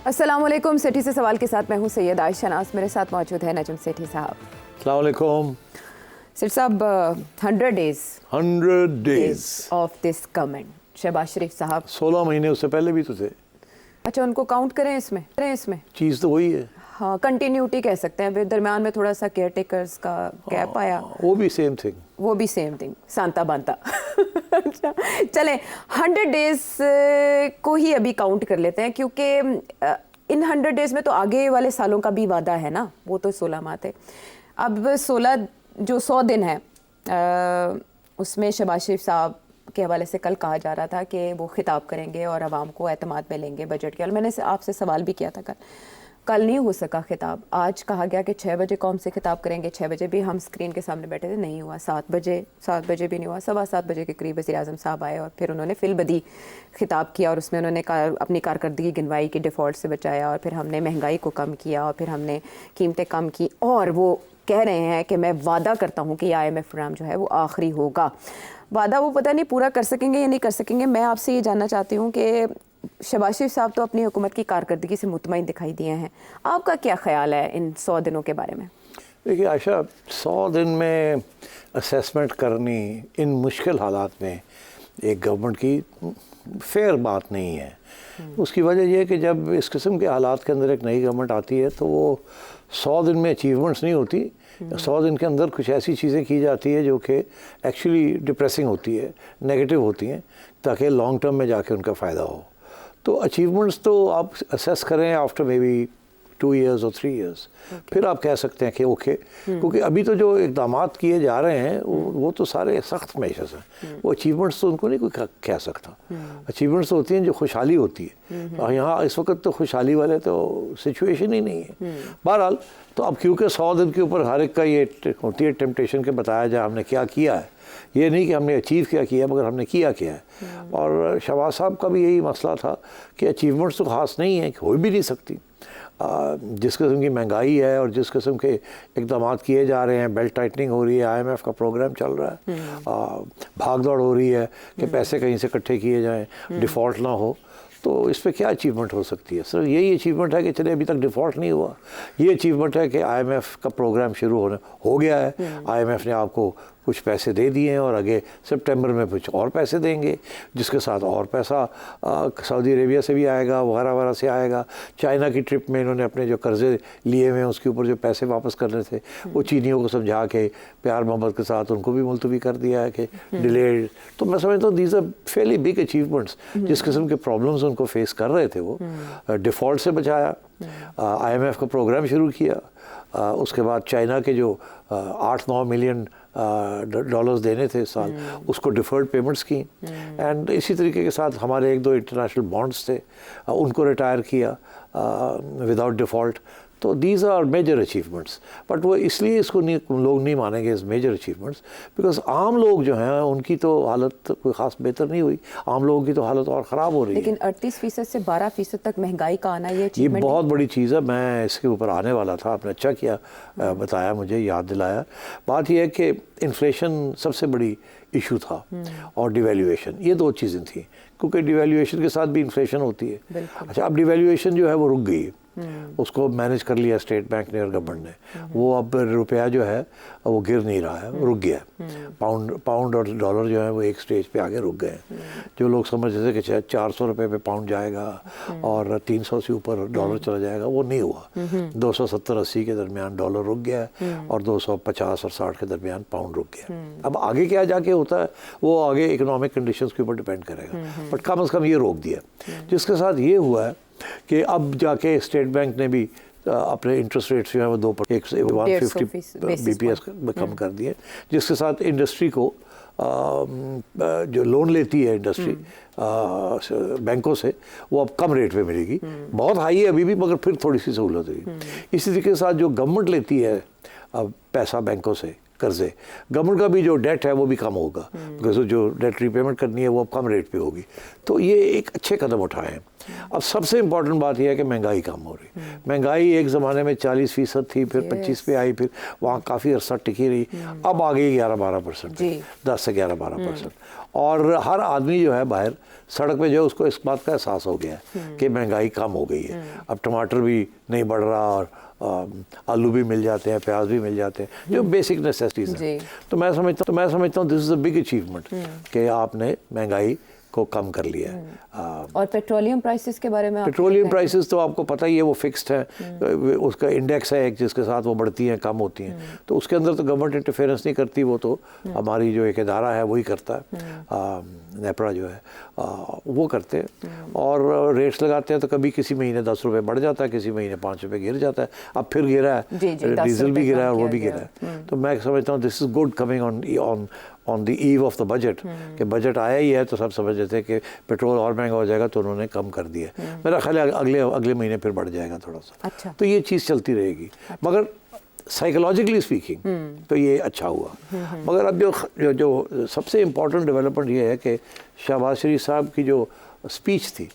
अस्सलाम वालेकुम। सेठी से सवाल के साथ मैं हूँ सैयद आयशा नाज। मेरे साथ मौजूद है नजम सेठी साहब। अस्सलाम वालेकुम। सेठ साहब, 100 days of this government, Shehbaz Sharif साहब 16 महीने उससे पहले भी तो थे। अच्छा, उनको काउंट करें इसमें? चीज़ तो वही है। हाँ, कंटिन्यूटी कह सकते हैं। फिर दरम्यान में थोड़ा सा केयर टेकर्स का गैप आया, वो भी सेम थिंग, सांता बांता। अच्छा, चलें 100 डेज को ही अभी काउंट कर लेते हैं, क्योंकि इन 100 डेज में तो आगे वाले सालों का भी वादा है ना। वो तो 16 माह थे, अब 16 जो 100 दिन है, उसमें शहबाज शरीफ साहब के हवाले से कल कहा जा रहा था कि वो खिताब करेंगे और आवाम को एतमाद में लेंगे बजट के। और मैंने आपसे सवाल भी किया था कल नहीं हो सका खिताब। आज कहा गया कि 6 बजे कौम से खिताब करेंगे। 6 बजे भी हम स्क्रीन के सामने बैठे थे, नहीं हुआ। 7 बजे भी नहीं हुआ। 7:15 बजे के करीब वज़ीर आज़म साहब आए और फिर उन्होंने फिलबदी खिताब किया और उसमें उन्होंने अपनी कारकर्दगी गिनवाई कि डिफ़ॉल्ट से बचाया, और फिर हमने महंगाई को कम किया, और फिर हमने कीमतें कम की। और वो कह रहे हैं कि मैं वादा करता हूँ कि IMF प्रोग्राम जो है वो आखिरी होगा। वादा वो पता नहीं पूरा कर सकेंगे या नहीं कर सकेंगे। मैं आपसे ये जानना चाहती हूँ कि शहबाज शरीफ साहब तो अपनी हुकूमत की कारकर्दगी से मुतमईन दिखाई दिए हैं, आपका क्या ख्याल है इन 100 दिनों के बारे में? देखिए आयशा, 100 दिन में असेसमेंट करनी इन मुश्किल हालात में एक गवर्नमेंट की फेयर बात नहीं है। उसकी वजह यह है कि जब इस किस्म के हालात के अंदर एक नई गवर्नमेंट आती है तो वो 100 दिन में अचीवमेंट्स नहीं होती। 100 दिन के अंदर कुछ ऐसी चीज़ें की जाती है जो कि एक्चुअली डिप्रेसिंग होती है, नेगेटिव होती हैं, ताकि लॉन्ग टर्म में जाके उनका फ़ायदा हो। तो अचीवमेंट्स तो आप असेस करें आफ्टर मे बी 2 years और 3 years, फिर आप कह सकते हैं कि ओके। क्योंकि अभी तो जो इक़दामात किए जा रहे हैं वो तो सारे सख्त मेजर्स हैं। वो अचीवमेंट्स तो उनको नहीं कोई कह सकता। अचीवमेंट्स तो होती हैं जो खुशहाली होती है, और यहाँ इस वक्त तो खुशहाली वाले तो सिचुएशन ही नहीं है। बहरहाल, तो अब क्योंकि 100 दिन के ऊपर हर एक का ये होती है टेम्पटेशन के बताया जाए हमने क्या किया है। ये नहीं कि हमने अचीव क्या किया, मगर हमने किया क्या है। और शहबाज साहब का भी यही मसला था कि अचीवमेंट्स तो ख़ास नहीं है, हो भी नहीं सकती। जिस किस्म की महंगाई है और जिस किस्म के इक़दाम किए जा रहे हैं, बेल्ट टाइटनिंग हो रही है, IMF का प्रोग्राम चल रहा है, भाग दौड़ हो रही है कि पैसे कहीं से इकट्ठे किए जाएं, डिफ़ॉल्ट ना हो, तो इस पर क्या अचीवमेंट हो सकती है? सिर्फ यही अचीवमेंट है कि चले अभी तक डिफ़ॉल्ट नहीं हुआ। ये अचीवमेंट है कि IMF का प्रोग्राम शुरू हो गया है। IMF ने आपको कुछ पैसे दे दिए हैं और आगे सितंबर में कुछ और पैसे देंगे, जिसके साथ और पैसा सऊदी अरेबिया से भी आएगा, वगैरह वगैरह से आएगा। चाइना की ट्रिप में इन्होंने अपने जो कर्ज़े लिए हुए हैं उसके ऊपर जो पैसे वापस करने थे वो चीनियों को समझा के प्यार मोहब्बत के साथ उनको भी मुलतवी कर दिया है कि डिलेड। तो मैं समझता हूँ these are fairly big achievements. जिस किस्म के प्रॉब्लम्स उनको फेस कर रहे थे, वो डिफ़ॉल्ट से बचाया, IMF का प्रोग्राम शुरू किया, उसके बाद चाइना के जो 8-9 मिलियन डॉलर्स देने थे इस साल, उसको डिफर्ड पेमेंट्स की। एंड इसी तरीके के साथ हमारे 1-2 इंटरनेशनल बॉन्ड्स थे, उनको रिटायर किया विदाउट डिफ़ॉल्ट। तो these are major achievements. But वो इसलिए इसको लोग नहीं मानेंगे इस मेजर अचीवमेंट्स, बिकॉज आम लोग जो हैं उनकी तो हालत कोई ख़ास बेहतर नहीं हुई। आम लोगों की तो हालत और ख़राब हो रही है। लेकिन 38% से 12% तक महंगाई का आना, ये बहुत बड़ी चीज़ है। मैं इसके ऊपर आने वाला था, आपने अच्छा किया बताया, मुझे याद दिलाया। बात यह है कि इन्फ्लेशन सबसे बड़ी इशू था और डिवेल्यूएशन, ये 2 चीज़ें थी, क्योंकि डिवेल्यूएशन के साथ भी इन्फ्लेशन होती है। अच्छा, अब डिवेल्यूएशन जो है वो रुक गई, उसको मैनेज कर लिया स्टेट बैंक ने और गवर्नमेंट ने। वो अब रुपया जो है वो गिर नहीं रहा है, रुक गया। पाउंड और डॉलर जो है वो एक स्टेज पे आगे रुक गए। जो लोग समझ रहे थे कि 400 रुपये पे पाउंड जाएगा और 300 से ऊपर डॉलर चला जाएगा, वो नहीं हुआ। 270-80 के दरमियान डॉलर रुक गया और 250 और 60 के दरमियान पाउंड रुक गया। अब आगे क्या जाके होता है वो आगे इकोनॉमिक कंडीशंस के ऊपर डिपेंड करेगा, बट कम से कम ये रोक दिया। जिसके साथ ये हुआ है कि अब जाके स्टेट बैंक ने भी अपने इंटरेस्ट रेट्स जो है वो 150 BPS कम कर दिए, जिसके साथ इंडस्ट्री को जो लोन लेती है इंडस्ट्री बैंकों से, वो अब कम रेट पे मिलेगी। बहुत हाई है अभी भी, मगर फिर थोड़ी सी सहूलत हुई। इसी तरीके के साथ जो गवर्नमेंट लेती है अब पैसा बैंकों से, कर्जे, गवर्नमेंट का भी जो डेट है वो भी कम होगा, बिकॉज जो डेट रीपेमेंट करनी है वो अब कम रेट पे होगी। तो ये एक अच्छे कदम उठाए हैं। अब सबसे इम्पोर्टेंट बात यह है कि महंगाई कम हो रही। महंगाई एक ज़माने में 40% थी, फिर 25 पे आई, फिर वहाँ काफ़ी अरसा टिकी रही, अब आ गई 11-12%, 10 से 11-12%। और हर आदमी जो है बाहर सड़क पे जो उसको इस बात का एहसास हो गया है कि महंगाई कम हो गई है। अब टमाटर भी नहीं बढ़ रहा और आलू भी मिल जाते हैं, प्याज भी मिल जाते हैं, जो बेसिक नेसेसिटीज़ हैं। तो मैं समझता हूँ this is a big achievement कि आपने महंगाई को कम कर लिया है। और पेट्रोलियम प्राइसेस के बारे में पेट्रोलियम प्राइसेस तो आपको पता ही है, वो फिक्स्ड है, उसका इंडेक्स है एक जिसके साथ वो बढ़ती हैं कम होती हैं, तो उसके अंदर तो गवर्नमेंट इंटरफेरेंस नहीं करती, वो तो हमारी जो एक इदारा है वही करता है, नेपरा जो है वो करते हैं और रेट्स लगाते हैं। तो कभी किसी महीने 10 रुपये बढ़ जाता है, किसी महीने 5 रुपये गिर जाता है, अब फिर गिरा है, डीजल भी गिरा है और वो भी गिरा है। तो मैं समझता हूँ this is good coming on the eve of the budget, कि बजट आया ही है तो सब समझ रहे थे कि पेट्रोल और महंगा हो जाएगा, तो उन्होंने कम कर दिया। मेरा ख्याल है अगले महीने फिर बढ़ जाएगा थोड़ा सा। अच्छा। तो ये चीज़ चलती रहेगी, मगर साइकोलॉजिकली स्पीकिंग तो ये अच्छा हुआ। मगर अब जो सबसे इम्पोर्टेंट डेवलपमेंट ये है कि शहबाज शरीफ साहब की जो स्पीच थी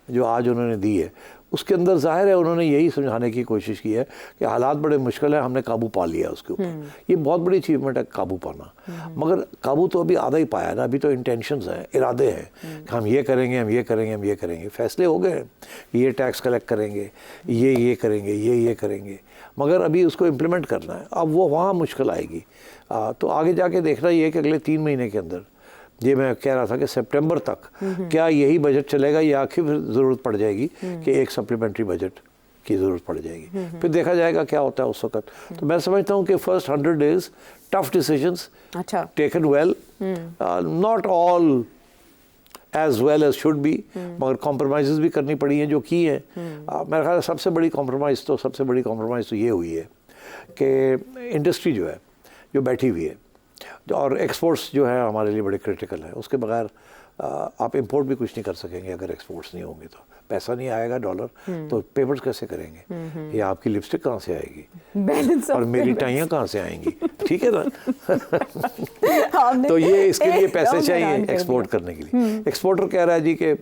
जो आज उन्होंने दी है, उसके अंदर जाहिर है उन्होंने यही समझाने की कोशिश की है कि हालात बड़े मुश्किल है, हमने काबू पा लिया उसके ऊपर। ये बहुत बड़ी अचीवमेंट है काबू पाना, मगर काबू तो अभी आधा ही पाया ना, अभी तो इंटेंशंस हैं, इरादे हैं कि हम ये करेंगे, हम ये करेंगे, हम ये करेंगे। फैसले हो गए, ये टैक्स कलेक्ट करेंगे, ये करेंगे, ये करेंगे, मगर अभी उसको इम्प्लीमेंट करना है। अब वो वहाँ मुश्किल आएगी। तो आगे जाके देखना ये है कि अगले 3 महीने के अंदर, ये मैं कह रहा था कि सितंबर तक क्या यही बजट चलेगा या आखिर ज़रूरत पड़ जाएगी कि एक सप्लीमेंट्री बजट की ज़रूरत पड़ जाएगी, फिर देखा जाएगा क्या होता है उस वक्त। तो मैं समझता हूँ कि first 100 days tough decisions taken well, not all as well as should be, मगर कॉम्प्रोमाइज़ भी करनी पड़ी हैं जो की हैं। मेरे ख्याल सबसे बड़ी कॉम्प्रोमाइज़ तो ये हुई है कि इंडस्ट्री जो है जो बैठी हुई है, और एक्सपोर्ट्स जो है हमारे लिए बड़े क्रिटिकल है। उसके बगैर आप इंपोर्ट भी कुछ नहीं कर सकेंगे। अगर एक्सपोर्ट्स नहीं होंगे तो पैसा नहीं आएगा, डॉलर, तो पेपर्स कैसे करेंगे, या आपकी लिपस्टिक कहाँ से आएगी और मेरी टाइयाँ कहाँ से आएंगी, ठीक है ना। तो ये इसके लिए पैसे चाहिए एक्सपोर्ट करने के लिए। एक्सपोर्टर कह रहा है जी कि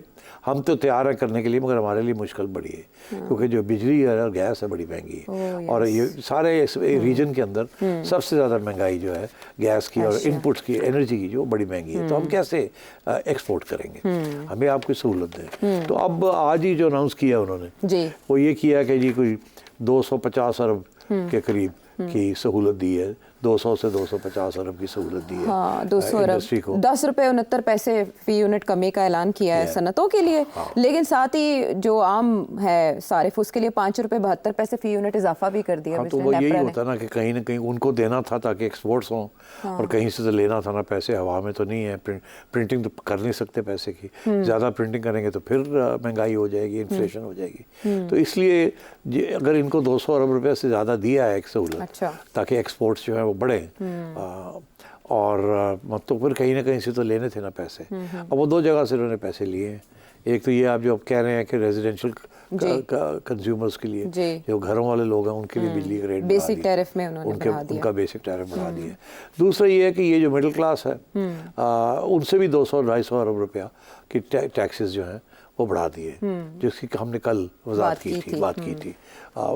हम तो तैयार हैं करने के लिए, मगर हमारे लिए मुश्किल बड़ी है, क्योंकि जो बिजली और गैस है बड़ी महंगी है। और ये सारे रीजन के अंदर सबसे ज़्यादा महंगाई जो है गैस की और इनपुट्स की, एनर्जी की, जो बड़ी महंगी है। तो हम कैसे एक्सपोर्ट करेंगे, हमें आपकी सहूलत दें। तो अब आज ही जो अनाउंस किया उन्होंने वो ये किया कि जी कोई 250 अरब के करीब की सहूलत दी है, 200 से 250 अरब की सहूलत दी है। हाँ, 200 अरब, 10 रुपये 69 पैसे फी यूनिट कमी का ऐलान किया है सनतों के लिए। लेकिन साथ ही जो आम है सारिफ, उसके लिए 5 रुपये 72 पैसे फी यूनिट इजाफा भी कर दिया। तो वो यही होता ना कि कहीं ना कहीं उनको देना था ताकि एक्सपोर्ट्स हों, और कहीं से तो लेना था ना, पैसे हवा में तो नहीं है, प्रिंटिंग तो कर नहीं सकते पैसे की, ज़्यादा प्रिंटिंग करेंगे तो फिर महंगाई हो जाएगी, इन्फ्लेशन हो जाएगी। तो इसलिए अगर इनको 200 अरब रुपये से ज़्यादा दिया है एक सहूलत, ताकि एक्सपोर्ट्स जो है वो बढ़े, और तो फिर कहीं ना कहीं से तो लेने थे ना पैसे। अब वो 2 जगह से उन्होंने पैसे लिए हैं। एक तो ये आप जो कह रहे हैं कि रेजिडेंशियल कंज्यूमर्स के लिए, जो घरों वाले लोग हैं उनके लिए बिजली का रेट बेसिक टैरिफ में उनका बेसिक टैरिफ बढ़ा दिया। दूसरा ये है कि ये जो मिडिल क्लास है उनसे भी 200-250 अरब रुपया की टैक्सेस जो हैं वो बढ़ा दिए, जिसकी हमने कल बात की थी।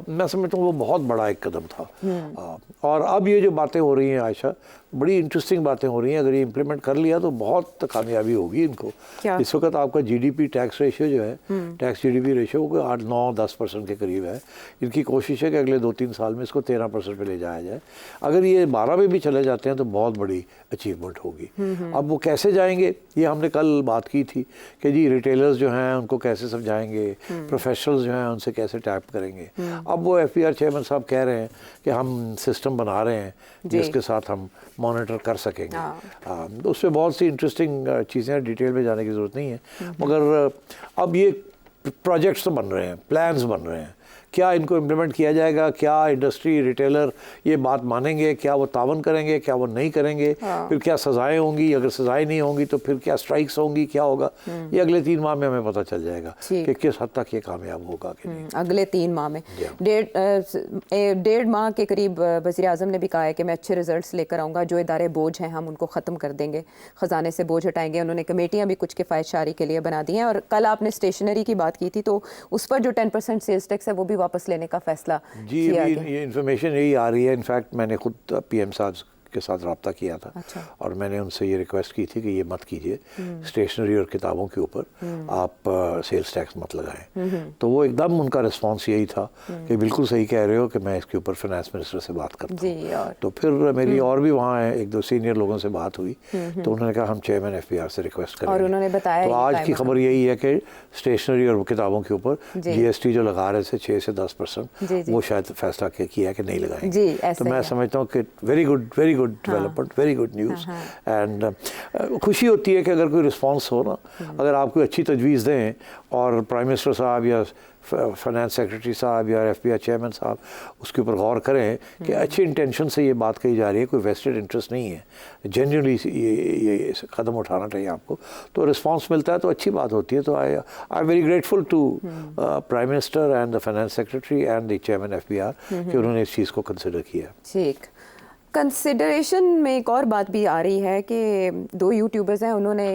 मैं समझता हूँ वो बहुत बड़ा एक कदम था। और अब ये जो बातें हो रही हैं आयशा, बड़ी इंटरेस्टिंग बातें हो रही हैं। अगर ये इम्प्लीमेंट कर लिया तो बहुत कामयाबी होगी इनको। इस वक्त आपका जीडीपी टैक्स रेशियो जो है, टैक्स जीडीपी रेशियो को 8-9-10% के करीब है। इनकी कोशिश है कि अगले 2-3 साल में इसको 13% पे ले जाया जाए। अगर ये 12 में भी चले जाते हैं तो बहुत बड़ी अचीवमेंट होगी। अब वो कैसे जाएंगे, ये हमने कल बात की थी कि जी रिटेलर्स जो हैं उनको कैसे समझाएंगे, प्रोफेशनल्स जो हैं उनसे कैसे टैप करेंगे। अब वो FPR चेयरमैन साहब कह रहे हैं कि हम सिस्टम बना रहे हैं जिसके साथ हम मॉनिटर कर सकेंगे। तो उसमें बहुत सी इंटरेस्टिंग चीज़ें, डिटेल में जाने की ज़रूरत नहीं है, मगर अब ये प्रोजेक्ट्स तो बन रहे हैं, प्लान्स बन रहे हैं। क्या इनको इम्प्लीमेंट किया जाएगा, क्या इंडस्ट्री रिटेलर ये बात मानेंगे, क्या वो तावन करेंगे, क्या वो नहीं करेंगे, फिर क्या सज़ाएं होंगी, अगर सज़ाएं नहीं होंगी तो फिर क्या स्ट्राइक्स होंगी, क्या होगा, ये अगले 3 माह में हमें पता चल जाएगा कि किस हद तक ये कामयाब होगा कि नहीं। अगले 3 माह में 1.5 माह के करीब वज़ीर आज़म ने भी कहा है कि मैं अच्छे रिजल्ट्स लेकर आऊँगा, जो इदारे बोझ हैं हम उनको ख़त्म कर देंगे, ख़जाने से बोझ हटाएंगे। उन्होंने कमेटियाँ भी कुछ किफ़ायतशारी के लिए बना दी हैं। और कल आपने स्टेशनरी की बात की थी, तो उस पर जो 10% सेल्स टैक्स है वो भी वापस लेने का फैसला जी, किया अभी गया। ये इन्फॉर्मेशन यही आ रही है। इनफैक्ट मैंने खुद पीएम साहब के साथ रब्ता किया था। अच्छा। और मैंने उनसे ये रिक्वेस्ट की थी कि ये मत कीजिए, स्टेशनरी और किताबों के ऊपर आप सेल्स टैक्स मत लगाएं। तो वो एकदम उनका रिस्पांस यही था कि बिल्कुल सही कह रहे हो कि मैं इसके ऊपर फाइनेंस मिनिस्टर से बात करता हूँ। तो फिर मेरी और भी वहाँ 1-2 सीनियर लोगों से बात हुई, तो उन्होंने कहा हम चेयरमैन FPR से रिक्वेस्ट करेंगे। और उन्होंने बताया तो आज की खबर यही है कि स्टेशनरी और किताबों के ऊपर GST जो लगा रहे थे 6 से 10%, वो शायद फैसला किया है कि नहीं लगाएंगे। तो मैं समझता हूँ कि very good development, very good news. And खुशी होती है कि अगर कोई रिस्पांस हो ना, अगर आप कोई अच्छी तजवीज़ दें और प्राइम मिनिस्टर साहब या फाइनेंस सेक्रेटरी साहब या FPR चेयरमैन साहब उसके ऊपर गौर करें कि अच्छी इंटेंशन से ये बात कही जा रही है, कोई वेस्टेड इंटरेस्ट नहीं है, जेन्युइनली ये कदम उठाना चाहिए आपको, तो रिस्पांस मिलता है तो अच्छी बात होती है। तो I am very grateful to prime minister and the finance secretary and the chairman FPR कि उन्होंने इस चीज़ को कंसिडर किया। ठीक, कंसिडरेशन में एक और बात भी आ रही है कि 2 यूट्यूबर्स हैं, उन्होंने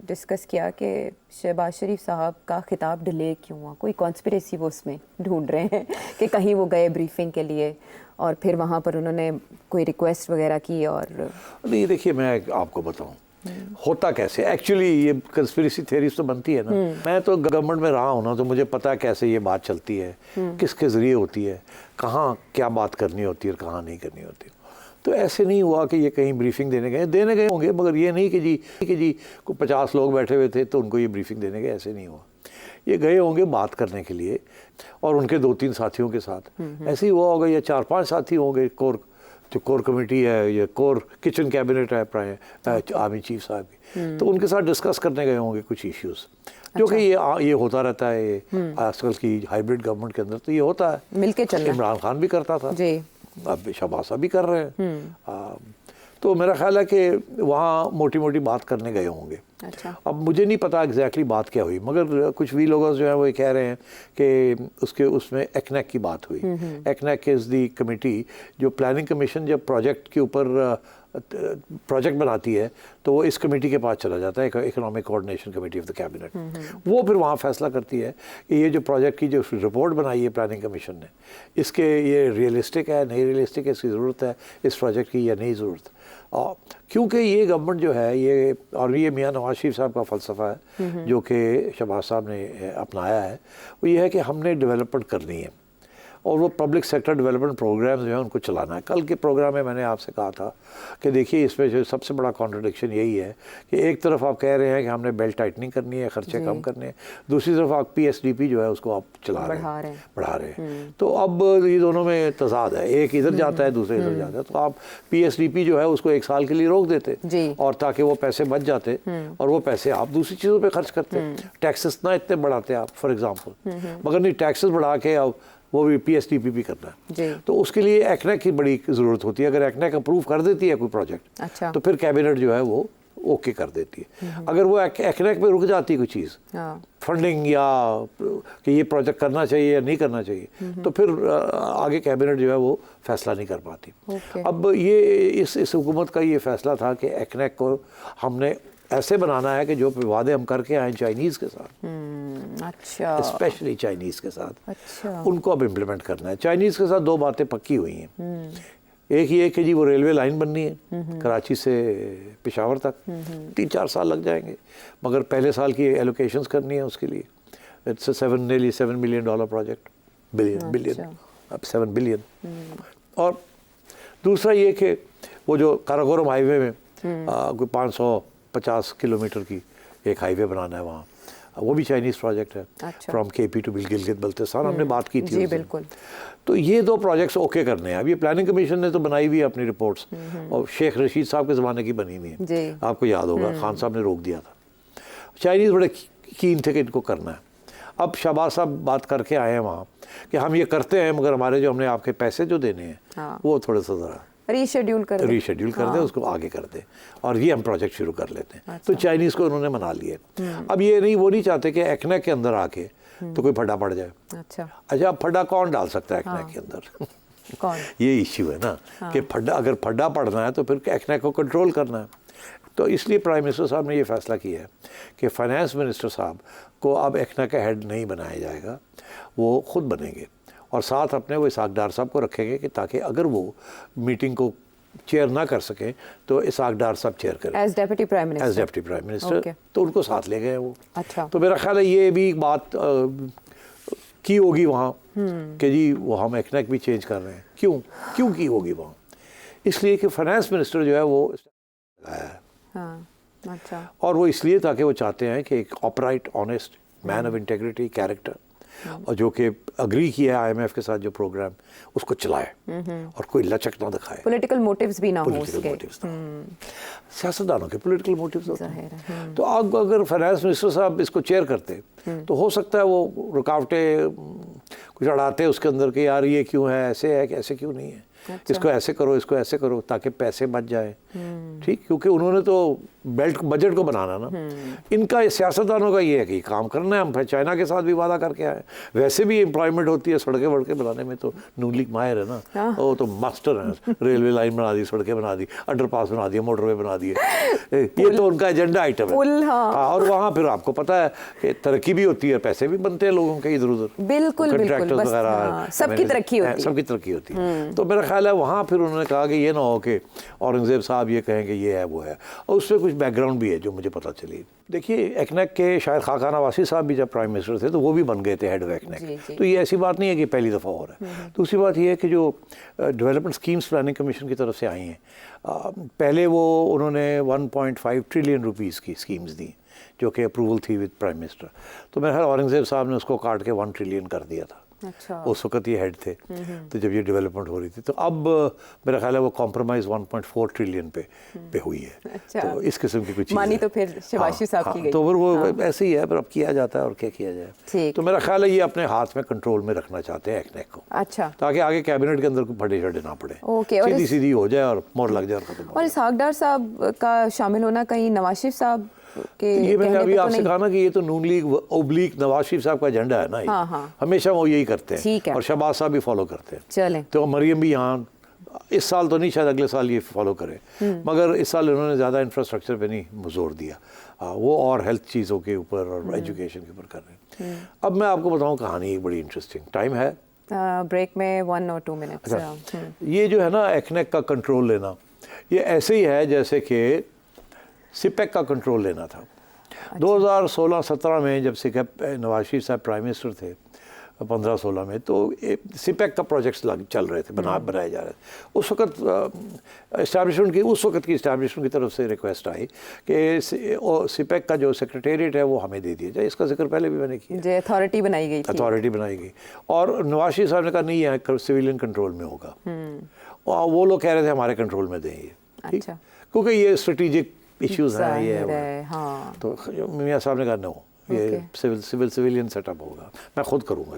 डिस्कस किया कि शहबाज शरीफ साहब का खिताब डिले क्यों हुआ, कोई कॉन्स्पिरेसी वो उसमें ढूंढ रहे हैं कि कहीं वो गए ब्रीफिंग के लिए और फिर वहाँ पर उन्होंने कोई रिक्वेस्ट वगैरह की। और नहीं, देखिए मैं आपको बताऊं होता कैसे, एक्चुअली ये कंस्पिरेसी थ्योरीज तो बनती है ना। मैं तो गवर्नमेंट में रहा हूँ ना, तो मुझे पता है कैसे ये बात चलती है, किसके ज़रिए होती है, कहाँ क्या बात करनी होती है और कहाँ नहीं करनी होती। तो ऐसे नहीं हुआ कि ये कहीं ब्रीफिंग देने गए होंगे, मगर ये नहीं कि जी को 50 लोग बैठे हुए थे तो उनको ये ब्रीफिंग देने गए, ऐसे नहीं हुआ। ये गए होंगे बात करने के लिए और उनके 2-3 साथियों के साथ ऐसे ही हुआ होगा, या 4-5 साथी होंगे, जो कोर कमेटी है या कोर किचन कैबिनेट है आर्मी चीफ साहब की, तो उनके साथ डिस्कस करने गए होंगे कुछ इश्यूज़, जो कि ये होता रहता है आजकल की हाइब्रिड गवर्नमेंट के अंदर, तो ये होता है, मिलके चलना। इमरान खान भी करता था जी, अब शहबाज साहब भी कर रहे हैं। तो मेरा ख्याल है कि वहाँ मोटी मोटी बात करने गए होंगे। अच्छा। अब मुझे नहीं पता एग्जैक्टली बात क्या हुई, मगर कुछ भी लोग जो है वो कह रहे हैं कि उसमें एक्नेक की बात हुई। एक्नेक इज़ दी कमेटी जो प्लानिंग कमीशन जब प्रोजेक्ट के ऊपर प्रोजेक्ट बनाती है तो वो इस कमेटी के पास चला जाता है, economic coordination committee of the cabinet. वो फिर वहाँ फैसला करती है कि ये जो प्रोजेक्ट की जो रिपोर्ट बनाई है प्लानिंग कमीशन ने, इसके ये रियलिस्टिक है नहीं रियलिस्टिक है, इसकी ज़रूरत है इस प्रोजेक्ट की या नहीं ज़रूरत। और क्योंकि ये गवर्नमेंट जो है ये, और ये मियाँ नवाज शरीफ साहब का फ़लसफ़ा है जो कि शहबाज साहब ने अपनाया है, वो ये है कि हमने डेवलपमेंट करनी है और वो पब्लिक सेक्टर डेवलपमेंट प्रोग्राम जो है उनको चलाना है। कल के प्रोग्राम में मैंने आपसे कहा था कि देखिए इसमें जो सबसे बड़ा कॉन्ट्रडिक्शन यही है कि एक तरफ आप कह रहे हैं कि हमने बेल्ट टाइटनिंग करनी है, खर्चे कम करने हैं, दूसरी तरफ आप PSDP जो है उसको आप बढ़ा रहे हैं। तो अब ये दोनों में तजाद है, एक इधर जाता है दूसरे इधर जाता है। तो आप PSDP जो है उसको 1 साल के लिए रोक देते और ताकि वो पैसे बच जाते और वो पैसे आप दूसरी चीज़ों पर खर्च करते, टैक्सेस ना इतने बढ़ाते आप फॉर एग्ज़ाम्पल, मगर नहीं टैक्सेस बढ़ा के अब वो भी PSDP भी करना है। तो उसके लिए एक्नेक की बड़ी ज़रूरत होती है। अगर एक्नेक अप्रूव कर देती है कोई प्रोजेक्ट, अच्छा, तो फिर कैबिनेट जो है वो ओके कर देती है। अगर वो एक्नेक पे रुक जाती है कोई चीज़, फंडिंग या कि ये प्रोजेक्ट करना चाहिए या नहीं करना चाहिए, तो फिर आगे कैबिनेट जो है वो फैसला नहीं कर पाती। अब ये इस हुकूमत का ये फैसला था कि एक्नेक को हमने ऐसे बनाना है कि जो वादे हम करके आए चाइनीज़ के साथ, अच्छा, स्पेशली चाइनीज़ के साथ, अच्छा, उनको अब इम्प्लीमेंट करना है। चाइनीज़ के साथ 2 बातें पक्की हुई हैं। एक ये कि जी वो रेलवे लाइन बननी है कराची से पेशावर तक, 3-4 साल लग जाएंगे, मगर पहले साल की एलोकेशंस करनी है उसके लिए। It's nearly $7 million project, billion अब 7 बिलियन। और दूसरा ये कि वो जो काराकोरम हाईवे में कोई 550 किलोमीटर की एक हाईवे बनाना है वहाँ, वो भी चाइनीज़ प्रोजेक्ट है। अच्छा। From KP to Gilgit Baltistan, हमने बात की थी जी बिल्कुल। तो ये 2 प्रोजेक्ट्स ओके करने हैं। अब ये प्लानिंग कमीशन ने तो बनाई हुई है अपनी रिपोर्ट्स, और शेख रशीद साहब के ज़माने की बनी हुई है, आपको याद होगा, खान साहब ने रोक दिया था। चाइनीज़ बड़े कीन थे कि इनको करना है। अब शहबाज साहब बात करके आए हैं वहाँ कि हम ये करते हैं, मगर हमारे जो हमने आपके पैसे जो देने हैं हाँ। वो थोड़े सा ज़रा रीशेड्यूल कर दे, उसको आगे कर दे और ये हम प्रोजेक्ट शुरू कर लेते हैं। तो चाइनीज़ को उन्होंने मना लिए। अब ये नहीं, वो नहीं चाहते कि एक्नेक के अंदर आके तो कोई फड्डा पड़ जाए। अच्छा, अब फड्डा कौन डाल सकता है एक्नेक के अंदर? कौन? ये इश्यू है ना कि अगर फड्डा पड़ना है तो फिर एक्नेक को कंट्रोल करना है। तो इसलिए प्राइम मिनिस्टर साहब ने ये फैसला किया है कि फाइनेंस मिनिस्टर साहब को अब एक्नेक का हेड नहीं बनाया जाएगा, वो खुद बनेंगे और साथ अपने वो इसाक डार साहब को रखेंगे कि ताकि अगर वो मीटिंग को चेयर ना कर सकें तो इसाक डार साहब चेयर करें एज डेप्यूटी प्राइम मिनिस्टर। तो उनको साथ ले गए वो। अच्छा। तो मेरा ख्याल है ये भी बात की होगी वहाँ कि जी वो हम एक्नेक भी चेंज कर रहे हैं। क्यों की होगी वहाँ? इसलिए कि फाइनेंस मिनिस्टर जो है वो हाँ, अच्छा। और वो इसलिए ताकि वो चाहते हैं कि एक upright honest man of integrity character और जो कि अग्री किया है IMF के साथ जो प्रोग्राम उसको चलाए और कोई लचक ना दिखाए। पॉलिटिकल मोटिव्स भी ना हो उसके। सियासतदानों के पॉलिटिकल मोटिव्स होते हैं। तो अब अगर फाइनेंस मिनिस्टर साहब इसको चेयर करते तो हो सकता है वो रुकावटें कुछ अड़ाते उसके अंदर कि यार ये क्यों है, ऐसे है कि ऐसे क्यों नहीं है। अच्छा। इसको ऐसे करो, इसको ऐसे करो ताकि पैसे बच जाए। ठीक, क्योंकि उन्होंने तो बजट को बनाना ना। इनका सियासतदानों का ये है कि काम करना है। हम चाइना के साथ भी वादा करके आए, वैसे भी एम्प्लॉयमेंट होती है, सड़कें वड़कें बनाने में तो नून लीग माहिर है ना। वो तो मास्टर है, रेलवे लाइन बना दी, सड़कें बना दी, अंडरपास बना दिए, मोटरवे बना दिए, ये तो उनका एजेंडा आइटम है। और वहाँ फिर आपको पता है कि तरक्की भी होती है, पैसे भी बनते हैं लोगों के इधर उधर। बिल्कुल, सबकी तरक्की होती है। तो मेरा ख्याल है वहाँ फिर उन्होंने कहा कि ये ना हो कि औरंगजेब साहब ये कहें कि ये है वो है, और उससे कुछ बैकग्राउंड भी है जो मुझे पता चली। देखिए एक्नेक के शायद खाका नवासी साहब भी जब प्राइम मिनिस्टर थे तो वो भी बन गए थे हेड ऑफ एक्नेक। तो ये ऐसी बात नहीं है कि पहली दफ़ा हो रहा है। दूसरी बात ये है कि जो डेवलपमेंट स्कीम्स प्लानिंग कमीशन की तरफ से आई हैं, पहले वो उन्होंने 1.5 ट्रिलियन रुपीज़ की स्कीम्स दी जो कि अप्रूवल थी विद प्राइम मिनिस्टर। तो मेरे ख्याल औरंगजेब साहब ने उसको काट के 1 ट्रिलियन कर दिया था। अच्छा। उस वक्त ये हेड थे। तो जब ये डेवलपमेंट हो रही थी तो अब मेरा ख्याल है वो कॉम्प्रोमाइज़ 1.4 ट्रिलियन पे हुई है। अच्छा। तो इस किस्म की कुछ मानी तो फिर शिवाशी साहब की गई। तो फिर वो ऐसे ही है, पर अब किया जाता है और क्या किया जाए। तो मेरा ख्याल है ये अपने हाथ में कंट्रोल में रखना चाहते हैं एक्नेक को। अच्छा। ताकि आगे कैबिनेट के अंदर कोई फटे शटे ना पड़े, सीधी सीधी हो जाए और मोड़ लग जाए और खत्म। और इसाक डार साहब का शामिल होना कहीं नवाज शरीफ साहब के ये मैंने अभी आपसे कहा ना कि ये तो नून लीग ओब्लिक नवाज शरीफ साहब का एजेंडा है ना। ये हमेशा वो यही करते हैं और शहबाज साहब भी फॉलो करते हैं। चले तो मरियम भी यहाँ इस साल तो नहीं, शायद अगले साल ये फॉलो करे, मगर इस साल इन्होंने ज़्यादा इंफ्रास्ट्रक्चर पे नहीं जोर दिया, वो और हेल्थ चीज़ों के ऊपर और एजुकेशन के ऊपर कर रहे हैं। अब मैं आपको बताऊँ कहानी एक बड़ी इंटरेस्टिंग। टाइम है ब्रेक में 1 और 2 मिनट। ये जो है ना एक्नेक का कंट्रोल लेना, ये ऐसे ही है जैसे कि सिपेक का कंट्रोल लेना था। 2016-17 में जब नवाज शरीफ साहब प्राइम मिनिस्टर थे 15-16 में, तो सिपेक का प्रोजेक्ट्स चल रहे थे, बनाए जा रहे थे। उस वक्त की इस्टेब्लिशमेंट की तरफ से रिक्वेस्ट आई कि सिपेक का जो सेक्रेटेरिएट है वो हमें दे दिया जाए। इसका जिक्र पहले भी मैंने किया। अथॉरिटी बनाई गई और नवाज शरीफ साहब ने कहा नहीं है, सिविलियन कंट्रोल में होगा। और वो लोग कह रहे थे हमारे कंट्रोल में दें ये, ठीक, क्योंकि ये स्ट्रेटेजिक इश्यूज हैं ये। तो मियाँ साहब ने कहा नो, ये सिविलियन सेटअप होगा, मैं खुद करूँगा।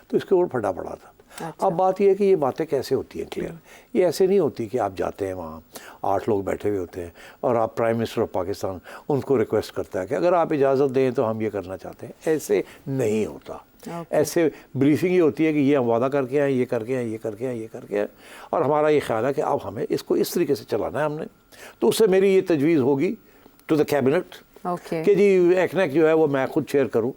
तो इसके ऊपर फटा पड़ा था। अच्छा। अब बात यह है कि ये बातें कैसे होती हैं क्लियर। ये ऐसे नहीं होती कि आप जाते हैं वहाँ 8 लोग बैठे हुए होते हैं और आप प्राइम मिनिस्टर ऑफ पाकिस्तान उनको रिक्वेस्ट करता है कि अगर आप इजाज़त दें तो हम ये करना चाहते हैं। ऐसे नहीं होता। ऐसे ब्रीफिंग ही होती है कि ये हम वादा करके आए, ये करके आए, ये करके आए, ये करके आए, और हमारा ये ख्याल है कि अब हमें इसको इस तरीके से चलाना है हमने। तो उससे मेरी ये तजवीज़ होगी टू द कैबिनेट कि जी एक्नेक जो है वो मैं खुद चेयर करूं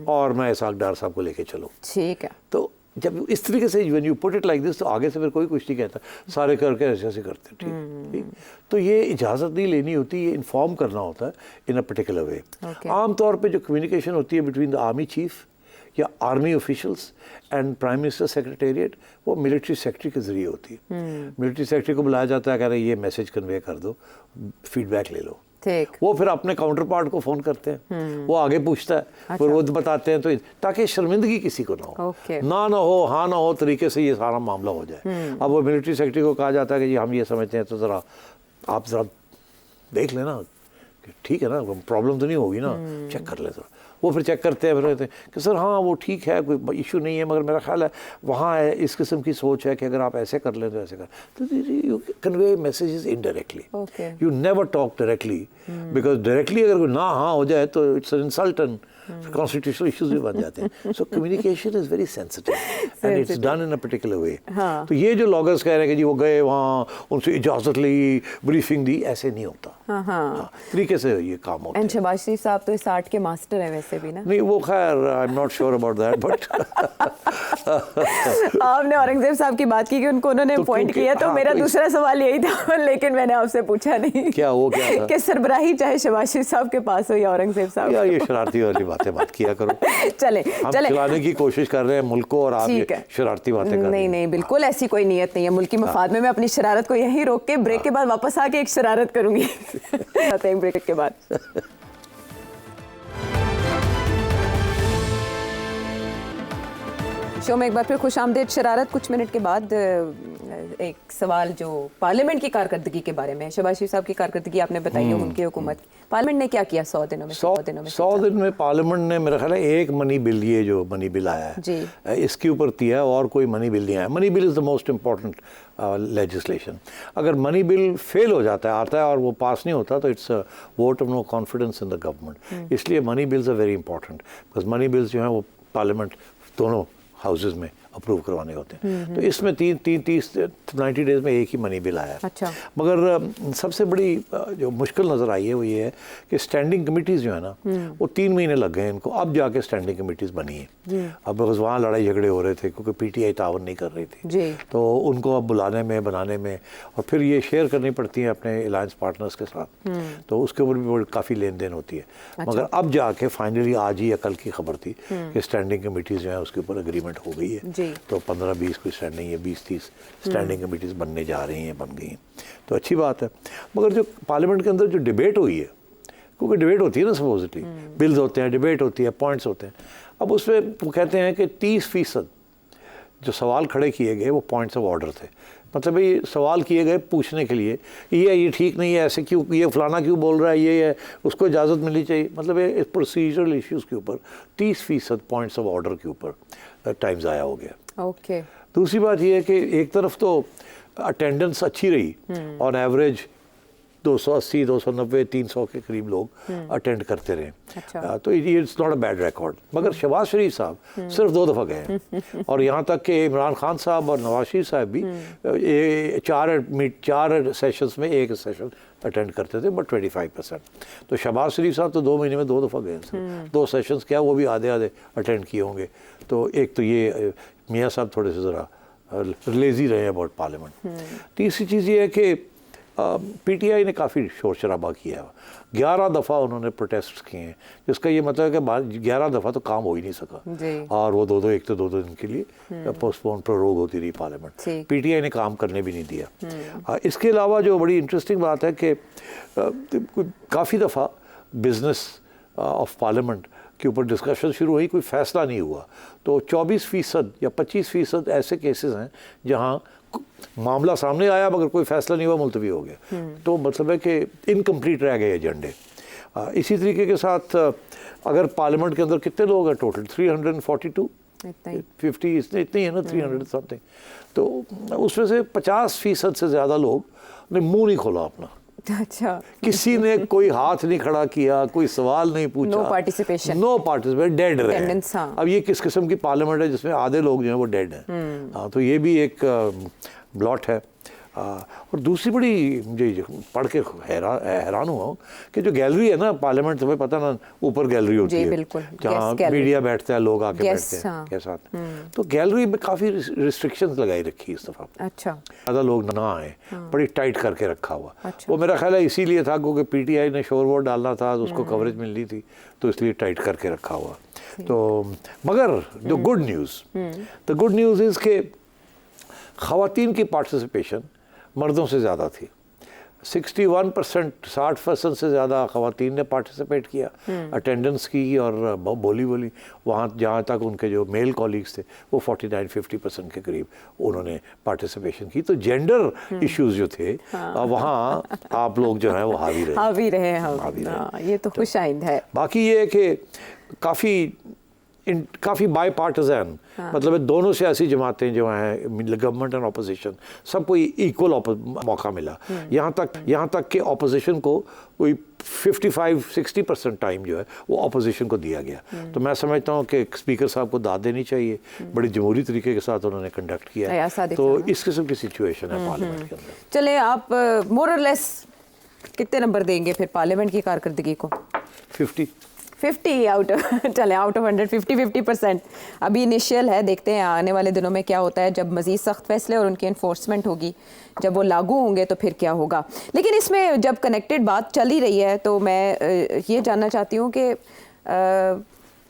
और मैं इसाक डार साहब को लेके चलूं। ठीक है। तो जब इस तरीके से when you put it like this, तो आगे से फिर कोई कुछ नहीं कहता, सारे करके ऐसे करते। ठीक। तो ये इजाज़त नहीं लेनी होती, ये इन्फॉर्म करना होता है इन अ पर्टिकुलर वे। आम तौर पे जो कम्युनिकेशन होती है बिटवीन द आर्मी चीफ या army officials and prime minister secretariat, वो मिलिट्री सेक्रेटरी के ज़रिए होती है। मिलिट्री सेक्रेटरी को बुलाया जाता है, कह रहे ये मैसेज कन्वे कर दो, फीडबैक ले लो। वो फिर अपने काउंटर पार्ट को फ़ोन करते हैं, वो आगे पूछता है। अच्छा। फिर वो बताते हैं, तो ताकि शर्मिंदगी किसी को ना हो, ना हो, हाँ ना हो तरीके से ये सारा मामला हो जाए। अब वो मिलिट्री सेक्रेटरी को कहा जाता है कि जी हम ये समझते हैं, तो ज़रा आप देख लेना कि ठीक है ना, प्रॉब्लम तो नहीं होगी ना, चेक कर ले ज़रा। वो फिर चेक करते हैं, फिर कहते हैं कि सर हाँ वो ठीक है, कोई इशू नहीं है, मगर मेरा ख्याल है वहाँ है इस किस्म की सोच है कि अगर आप ऐसे कर लें तो ऐसे कर, तो you convey messages indirectly, you never talk directly, because directly अगर ना हाँ हो जाए तो it's an insult and constitutional issues भी बन जाते हैं। So communication is very sensitive and it's done in a particular way. तो ये जो लॉगर्स कह रहे हैं कि जी वो गए वहाँ, उनसे इजाज़त ली, ब्रीफिंग दी, ऐसे नहीं होता। तरीके से ये काम होता है। शहबाज शरीफ साहब तो इस आर्ट के मास्टर हैं वैसे भी ना। नहीं वो खैर I am not sure about that, but आपने औरंगजेब साहब की बात की कि उनको उन्होंने पॉइंट किया, तो मेरा दूसरा सवाल यही था लेकिन मैंने आपसे पूछा नहीं। क्या वो क्या था? कि सरबराही चाहे शहबाज शरीफ साहब के पास हो या औरंगजेब साहब। यार ये शरारती वाली बातें मत किया करो। चले हम चलाने की कोशिश कर रहे हैं मुल्क को और आप ये शरारती बातें कर रहे हैं। नहीं नहीं बिल्कुल ऐसी कोई नीयत नहीं है मुल्क की मफाद में। मैं अपनी शरारत को यहीं रोक के ब्रेक के बाद वापस आके एक शरारत करूंगी। ब्रेक के बाद शो में एक बार फिर खुश आमदेद। शरारत कुछ मिनट के बाद एक सवाल जो पार्लियामेंट की कारकर्दगी के बारे में। शहबाज शरीफ साहब की कारकर्दगी आपने बताई है, उनकी हुकूमत, पार्लियामेंट ने क्या किया 100 दिनों में? 100 दिन में पार्लियामेंट ने मेरा ख्याल है एक मनी बिल, ये जो मनी बिल आया है जी, इसके ऊपर दिया है, और कोई मनी बिल नहीं आया। Money bill is the most important legislation. अगर मनी बिल फेल हो जाता है, आता है और वो पास नहीं होता, तो it's a vote of no confidence in the government. इसलिए money bills are very important, because money bills जो हैं वो पार्लियामेंट दोनों हाउसेज में अप्रूव करवाने होते हैं। तो इसमें 90 डेज में एक ही मनी बिल आया है। अच्छा। मगर सबसे बड़ी जो मुश्किल नज़र आई है वो ये है कि स्टैंडिंग कमिटीज़ जो है ना, वो 3 महीने लग गए इनको, अब जाके स्टैंडिंग कमिटीज़ बनी है। अब बिकॉज वहाँ लड़ाई झगड़े हो रहे थे क्योंकि पीटीआई तावन नहीं कर रही थी जी। तो उनको अब बुलाने में, बनाने में, और फिर ये शेयर करनी पड़ती है अपने अलायंस पार्टनर्स के साथ, तो उसके ऊपर भी काफ़ी लेन देन होती है। अच्छा। मगर अब जाके फाइनली आज ही या कल की खबर थी कि स्टैंडिंग कमिटीज़ जो है उसके ऊपर एग्रीमेंट हो गई है। तो 15-20 कोई स्टैंडिंग है, 20-30 स्टैंडिंग कमिटीज़ बनने जा रही हैं, बन गई हैं, तो अच्छी बात है। मगर जो पार्लियामेंट के अंदर जो डिबेट हुई है, क्योंकि डिबेट होती है ना सपोजिटली, बिल्स होते हैं, डिबेट होती है, पॉइंट्स होते हैं, अब उसमें वो कहते हैं कि 30% जो सवाल खड़े किए गए वो पॉइंट्स ऑफ ऑर्डर थे। मतलब ये सवाल किए गए पूछने के लिए, ये ठीक नहीं है, ऐसे क्यों, ये फलाना क्यों बोल रहा है, ये है, उसको इजाज़त मिलनी चाहिए। मतलब ये प्रोसीजरल इश्यूज़ के ऊपर 30% पॉइंट्स ऑफ ऑर्डर के ऊपर टाइम ज़ाया हो गया। ओके। दूसरी बात ये है कि एक तरफ तो अटेंडेंस अच्छी रही, ऑन एवरेज 280, 290, 300 के करीब लोग अटेंड करते रहे। अच्छा। तो ये it's not a bad record. मगर शहबाज शरीफ साहब सिर्फ 2 दफ़ा गए हैं और यहाँ तक कि इमरान खान साहब और नवाज शरीफ साहब भी 4 सेशंस में एक सेशन अटेंड करते थे, बट 25%। तो शहबाज शरीफ साहब तो 2 महीने में 2 दफ़ा गए हैं, 2 सेशंस क्या, वो भी आधे आधे अटेंड किए होंगे। तो एक तो ये मियाँ साहब थोड़े से ज़रा लेज़ी रहे अबाउट पार्लियामेंट। तीसरी चीज़ ये है कि पीटीआई ने काफ़ी शोर शराबा किया है, 11 दफ़ा उन्होंने प्रोटेस्ट किए हैं, जिसका ये मतलब है कि 11 दफ़ा तो काम हो ही नहीं सका, और वो 2-2 दिन के लिए पोस्टपोन प्रोरोग होती रही पार्लियामेंट। पीटीआई ने काम करने भी नहीं दिया। इसके अलावा जो बड़ी इंटरेस्टिंग बात है कि काफ़ी दफ़ा बिजनेस ऑफ पार्लियामेंट के ऊपर डिस्कशन शुरू हुई, कोई फ़ैसला नहीं हुआ। तो 24% या 25% ऐसे केसेस हैं जहाँ मामला सामने आया मगर कोई फैसला नहीं हुआ, मुलतवी हो गया। तो मतलब है कि इनकम्प्लीट रह गए एजेंडे। इसी तरीके के साथ अगर पार्लियामेंट के अंदर कितने लोग हैं टोटल, 342, 50 इतनी है ना, 300 समथिंग। तो उसमें से 50% से ज़्यादा लोग ने मुँह नहीं खोला अपना। अच्छा। किसी ने कोई हाथ नहीं खड़ा किया, कोई सवाल नहीं पूछा, नो पार्टिसिपेशन, डेड रहे। अब ये किस किस्म की पार्लियामेंट है जिसमें आधे लोग जो हैं वो डेड हैं। तो ये भी एक ब्लॉट है। और दूसरी बड़ी मुझे पढ़ के हैरान हुआ हूँ कि जो गैलरी है ना पार्लियामेंट, तुम्हें पता ना ऊपर गैलरी होती है जहाँ मीडिया बैठता है, लोग आके बैठते हैं के साथ, तो गैलरी में काफ़ी रिस्ट्रिक्शंस लगाई रखी इस दफ़ा। अच्छा। ज़्यादा लोग ना आए, बड़ी टाइट करके रखा हुआ। वो मेरा ख्याल है इसीलिए था क्योंकि पीटीआई ने शोर वोर डालना था, उसको कवरेज मिलनी थी, तो इसलिए टाइट करके रखा हुआ। तो मगर जो गुड न्यूज़ इज़ के ख़वातीन की पार्टिसिपेशन मर्दों से ज़्यादा थी। 61%, 60% से ज़्यादा ख़वातीन ने पार्टिसिपेट किया, अटेंडेंस की और बोली वहाँ जहाँ तक उनके जो मेल कॉलीग्स थे वो 49-50% के करीब उन्होंने पार्टिसिपेशन की। तो जेंडर इश्यूज़ जो थे वहाँ आप लोग जो हैं वो हावी रहे। ये तो खुश आइंद है। बाकी ये है कि काफ़ी बाई पार्टिजन, मतलब दोनों सियासी जमातें जो हैं, गवर्नमेंट एंड अपोजिशन, सबको इक्वल मौका मिला। यहाँ तक कि अपोजिशन को कोई 55-60% टाइम जो है वो अपोजिशन को दिया गया। तो मैं समझता हूँ कि स्पीकर साहब को दाद देनी चाहिए, बड़ी जमहूरी तरीके के साथ उन्होंने कंडक्ट किया है। तो इस किस्म की सिचुएशन है पार्लियामेंट के अंदर। चले, आप मोर और लेस कितने नंबर देंगे फिर पार्लियामेंट की कारकर्दगी को? 50 आउट ऑफ 100, 50% अभी इनिशियल है। देखते हैं आने वाले दिनों में क्या होता है, जब मज़ीद सख्त फैसले और उनकी इन्फोर्समेंट होगी, जब वो लागू होंगे तो फिर क्या होगा। लेकिन इसमें जब कनेक्टेड बात चल ही रही है तो मैं ये जानना चाहती हूँ कि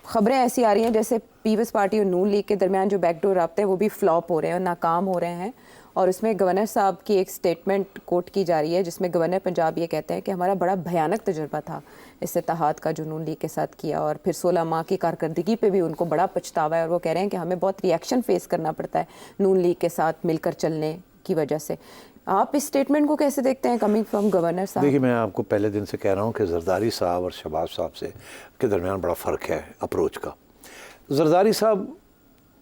ख़बरें ऐसी आ रही हैं जैसे पीपल्स पार्टी और नून लीग के दरमियान जो बैकडोर राब्ते हैं वो भी फ्लॉप हो रहे हैं और नाकाम हो रहे हैं। और उसमें गवर्नर साहब की एक स्टेटमेंट कोट की जा रही है जिसमें गवर्नर पंजाब ये कहते हैं कि हमारा बड़ा भयानक तजुर्बा था इस इत्तेहाद का जो नून लीग के साथ किया, और फिर 16 माह की कारकर्दगी पे भी उनको बड़ा पछतावा है और वो कह रहे हैं कि हमें बहुत रिएक्शन फेस करना पड़ता है नून लीग के साथ मिलकर चलने की वजह से। आप इस स्टेटमेंट को कैसे देखते हैं कमिंग फ्रॉम गवर्नर साहब? देखिए, मैं आपको पहले दिन से कह रहा हूँ कि जरदारी साहब और शहबाज साहब से के दरमियान बड़ा फ़र्क है अप्रोच का। जरदारी साहब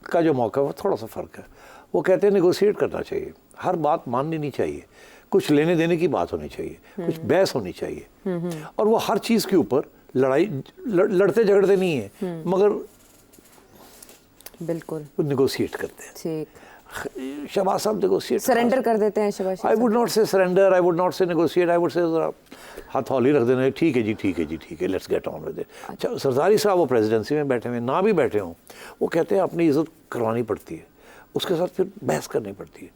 का जो मौका है वो थोड़ा सा फ़र्क है। वो कहते हैं नेगोशिएट करना चाहिए, हर बात माननी नहीं चाहिए, कुछ लेने देने की बात होनी चाहिए, कुछ बहस होनी चाहिए, और वो हर चीज़ के ऊपर लड़ते झगड़ते नहीं है, मगर बिल्कुल नेगोशिएट करते हैं। ठीक, शहबाज साहब नेगोशिएट सरेंडर कर देते हैं शहबाज। आई वुड नॉट से सरेंडर, आई वुड नॉट से नेगोशिएट, आई वुड से हथौली रख देना, ठीक है जी, ठीक है जी, ठीक है, let's get on with it. अच्छा, सरदारी साहब वो प्रेसिडेंसी में बैठे हुए, ना भी बैठे हों, वो कहते हैं अपनी इज्जत करवानी पड़ती है, उसके साथ फिर बहस करनी पड़ती है,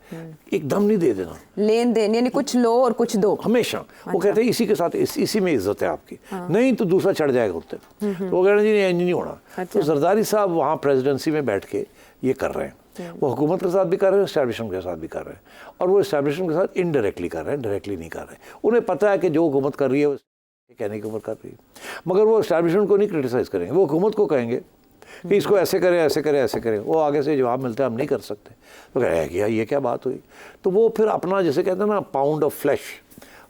एकदम नहीं दे देना, लेन देन यानी कुछ लो और कुछ दो हमेशा। वो कहते हैं इसी के साथ इसी में इज्जत है आपकी, नहीं तो दूसरा चढ़ जाएगा उससे। तो वो कह रहे हैं जी नहीं होना। तो जरदारी साहब वहाँ प्रेसिडेंसी में बैठ के ये कर रहे हैं, वो हुकूमत के साथ भी कर रहे हैं, एस्टैब्लिशमेंट के साथ भी कर रहे हैं, और वो एस्टैब्लिशमेंट के साथ इनडायरेक्टली कर रहे हैं, डायरेक्टली नहीं कर रहे। उन्हें पता है कि जो हुकूमत कर रही है वो कहने की उम्र कर रही है, मगर वो एस्टैब्लिशमेंट को नहीं क्रिटिसाइज़ करेंगे, वो हुकूमत को कहेंगे कि इसको ऐसे करें, ऐसे करें, ऐसे करें। वो आगे से जवाब मिलता है हम नहीं कर सकते, तो कह रहे हैं ये क्या बात हुई। तो वो फिर अपना जैसे कहते हैं ना पाउंड ऑफ फ्लैश,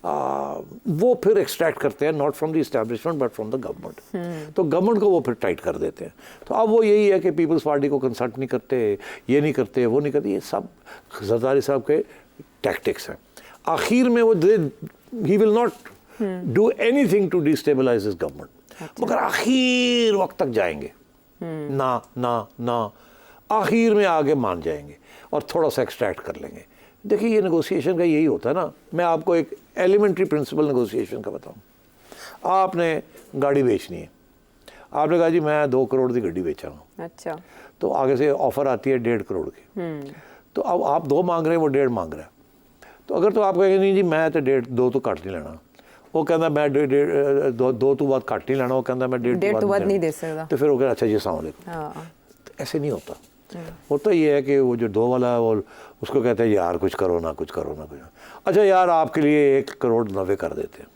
वो फिर एक्सट्रैक्ट करते हैं, not from the establishment but from the government. तो गवर्नमेंट को वो फिर टाइट कर देते हैं। तो अब वो यही है कि पीपल्स पार्टी को कंसल्ट नहीं करते, ये नहीं करते, वो नहीं करते, ये सब जरदारी साहब के टैक्टिक्स हैं। आखिर में वो ही will not do anything to destabilise this government, मगर आखिर वक्त तक जाएंगे, ना ना ना, आखिर में आगे मान जाएंगे और थोड़ा सा एक्सट्रैक्ट कर लेंगे। देखिए, ये नेगोशिएशन का यही होता है ना। मैं आपको एक एलिमेंट्री प्रिंसिपल नेगोशिएशन का बताऊं। आपने गाड़ी बेचनी है, आपने कहा जी मैं 2 करोड़ की गाड़ी बेचा हूँ। अच्छा, तो आगे से ऑफर आती है 1.5 करोड़ की, तो अब आप 2 मांग रहे हैं, वो 1.5 मांग रहा है। तो अगर तो आप कहेंगे नहीं जी मैं तो 2 तो घट नहीं लेना, वो कहता मैं 2 तो बाद घट नहीं लेना, वो कहता मैं 1.5 तो बाद नहीं दे सकता, तो फिर वो कहता अच्छा जी अस्सलाम वालेकुम। ऐसे नहीं होता। होता ये है कि वो जो 2 वाला है वो उसको कहते हैं यार कुछ करो ना, कुछ करो ना, कुछ। अच्छा यार आपके लिए 1 करोड़ 90 कर देते हैं।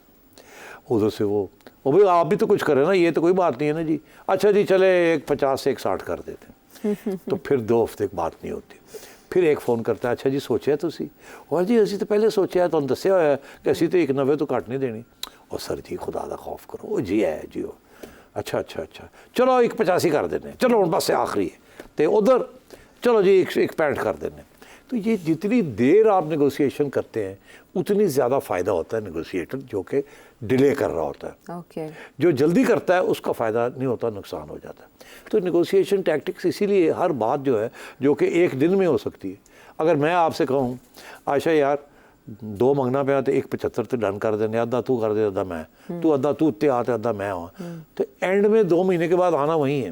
उधर से वो भाई आप भी तो कुछ करें ना, ये तो कोई बात नहीं है ना जी। अच्छा जी चले 1.50 से 1.60 कर देते हैं। तो फिर 2 हफ्ते बात नहीं होती, फिर एक फ़ोन करता है अच्छा जी सोचा तुसी, और जी असी तो पहले सोचा है, तुहानू दस्सिया होया कि असी तो 1.90 तो घट नहीं देनी। और सर जी खुदा दा खौफ करो, ओ जी है जी, अच्छा अच्छा अच्छा चलो 1.85 कर देने, चलो हम बस आखिरी है, तो उधर चलो जी 1.65 कर देने। तो ये जितनी देर आप नेगोशिएशन करते हैं उतनी ज़्यादा फ़ायदा होता है नेगोशिएटर जो कि डिले कर रहा होता है। okay. जो जल्दी करता है उसका फ़ायदा नहीं होता, नुकसान हो जाता है। तो नेगोशिएशन टैक्टिक्स इसीलिए हर बात जो है जो कि एक दिन में हो सकती है। अगर मैं आपसे कहूँ आयशा यार 2 मंगना पे तो 1.75 तो डन कर देने, अद्धा तू कर दे अद्धा मैं, तू अद्धा तू उत्ते आते अद्धा मैं हुआ, तो एंड में 2 महीने के बाद आना वही है,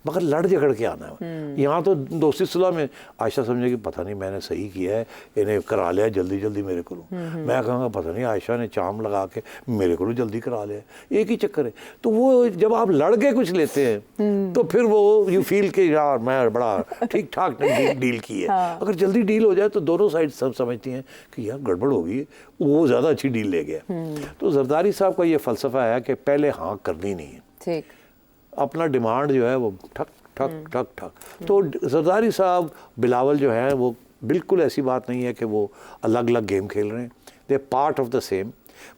मगर लड़ झगड़ के आना है। यहाँ तो दोस्ती सुलह में आयशा समझेगी पता नहीं मैंने सही किया है, इन्हें करा लिया जल्दी जल्दी मेरे को, मैं कहूँगा पता नहीं आयशा ने चाम लगा के मेरे को जल्दी करा लिया, एक ही चक्कर है। तो वो जब आप लड़ के कुछ लेते हैं तो फिर वो यू फील कि यार मैं बड़ा ठीक ठाक डील की है। अगर जल्दी डील हो जाए तो दोनों साइड सब समझती हैं कि यार गड़बड़ होगी, वो ज़्यादा अच्छी डील ले गया। तो जरदारी साहब का ये फ़लसफ़ा है कि पहले हाँ करनी नहीं है, ठीक, अपना डिमांड जो है वो ठक ठक ठक ठक। तो जरदारी साहब बिलावल जो है वो बिल्कुल ऐसी बात नहीं है कि वो अलग अलग गेम खेल रहे हैं, दे पार्ट ऑफ द सेम,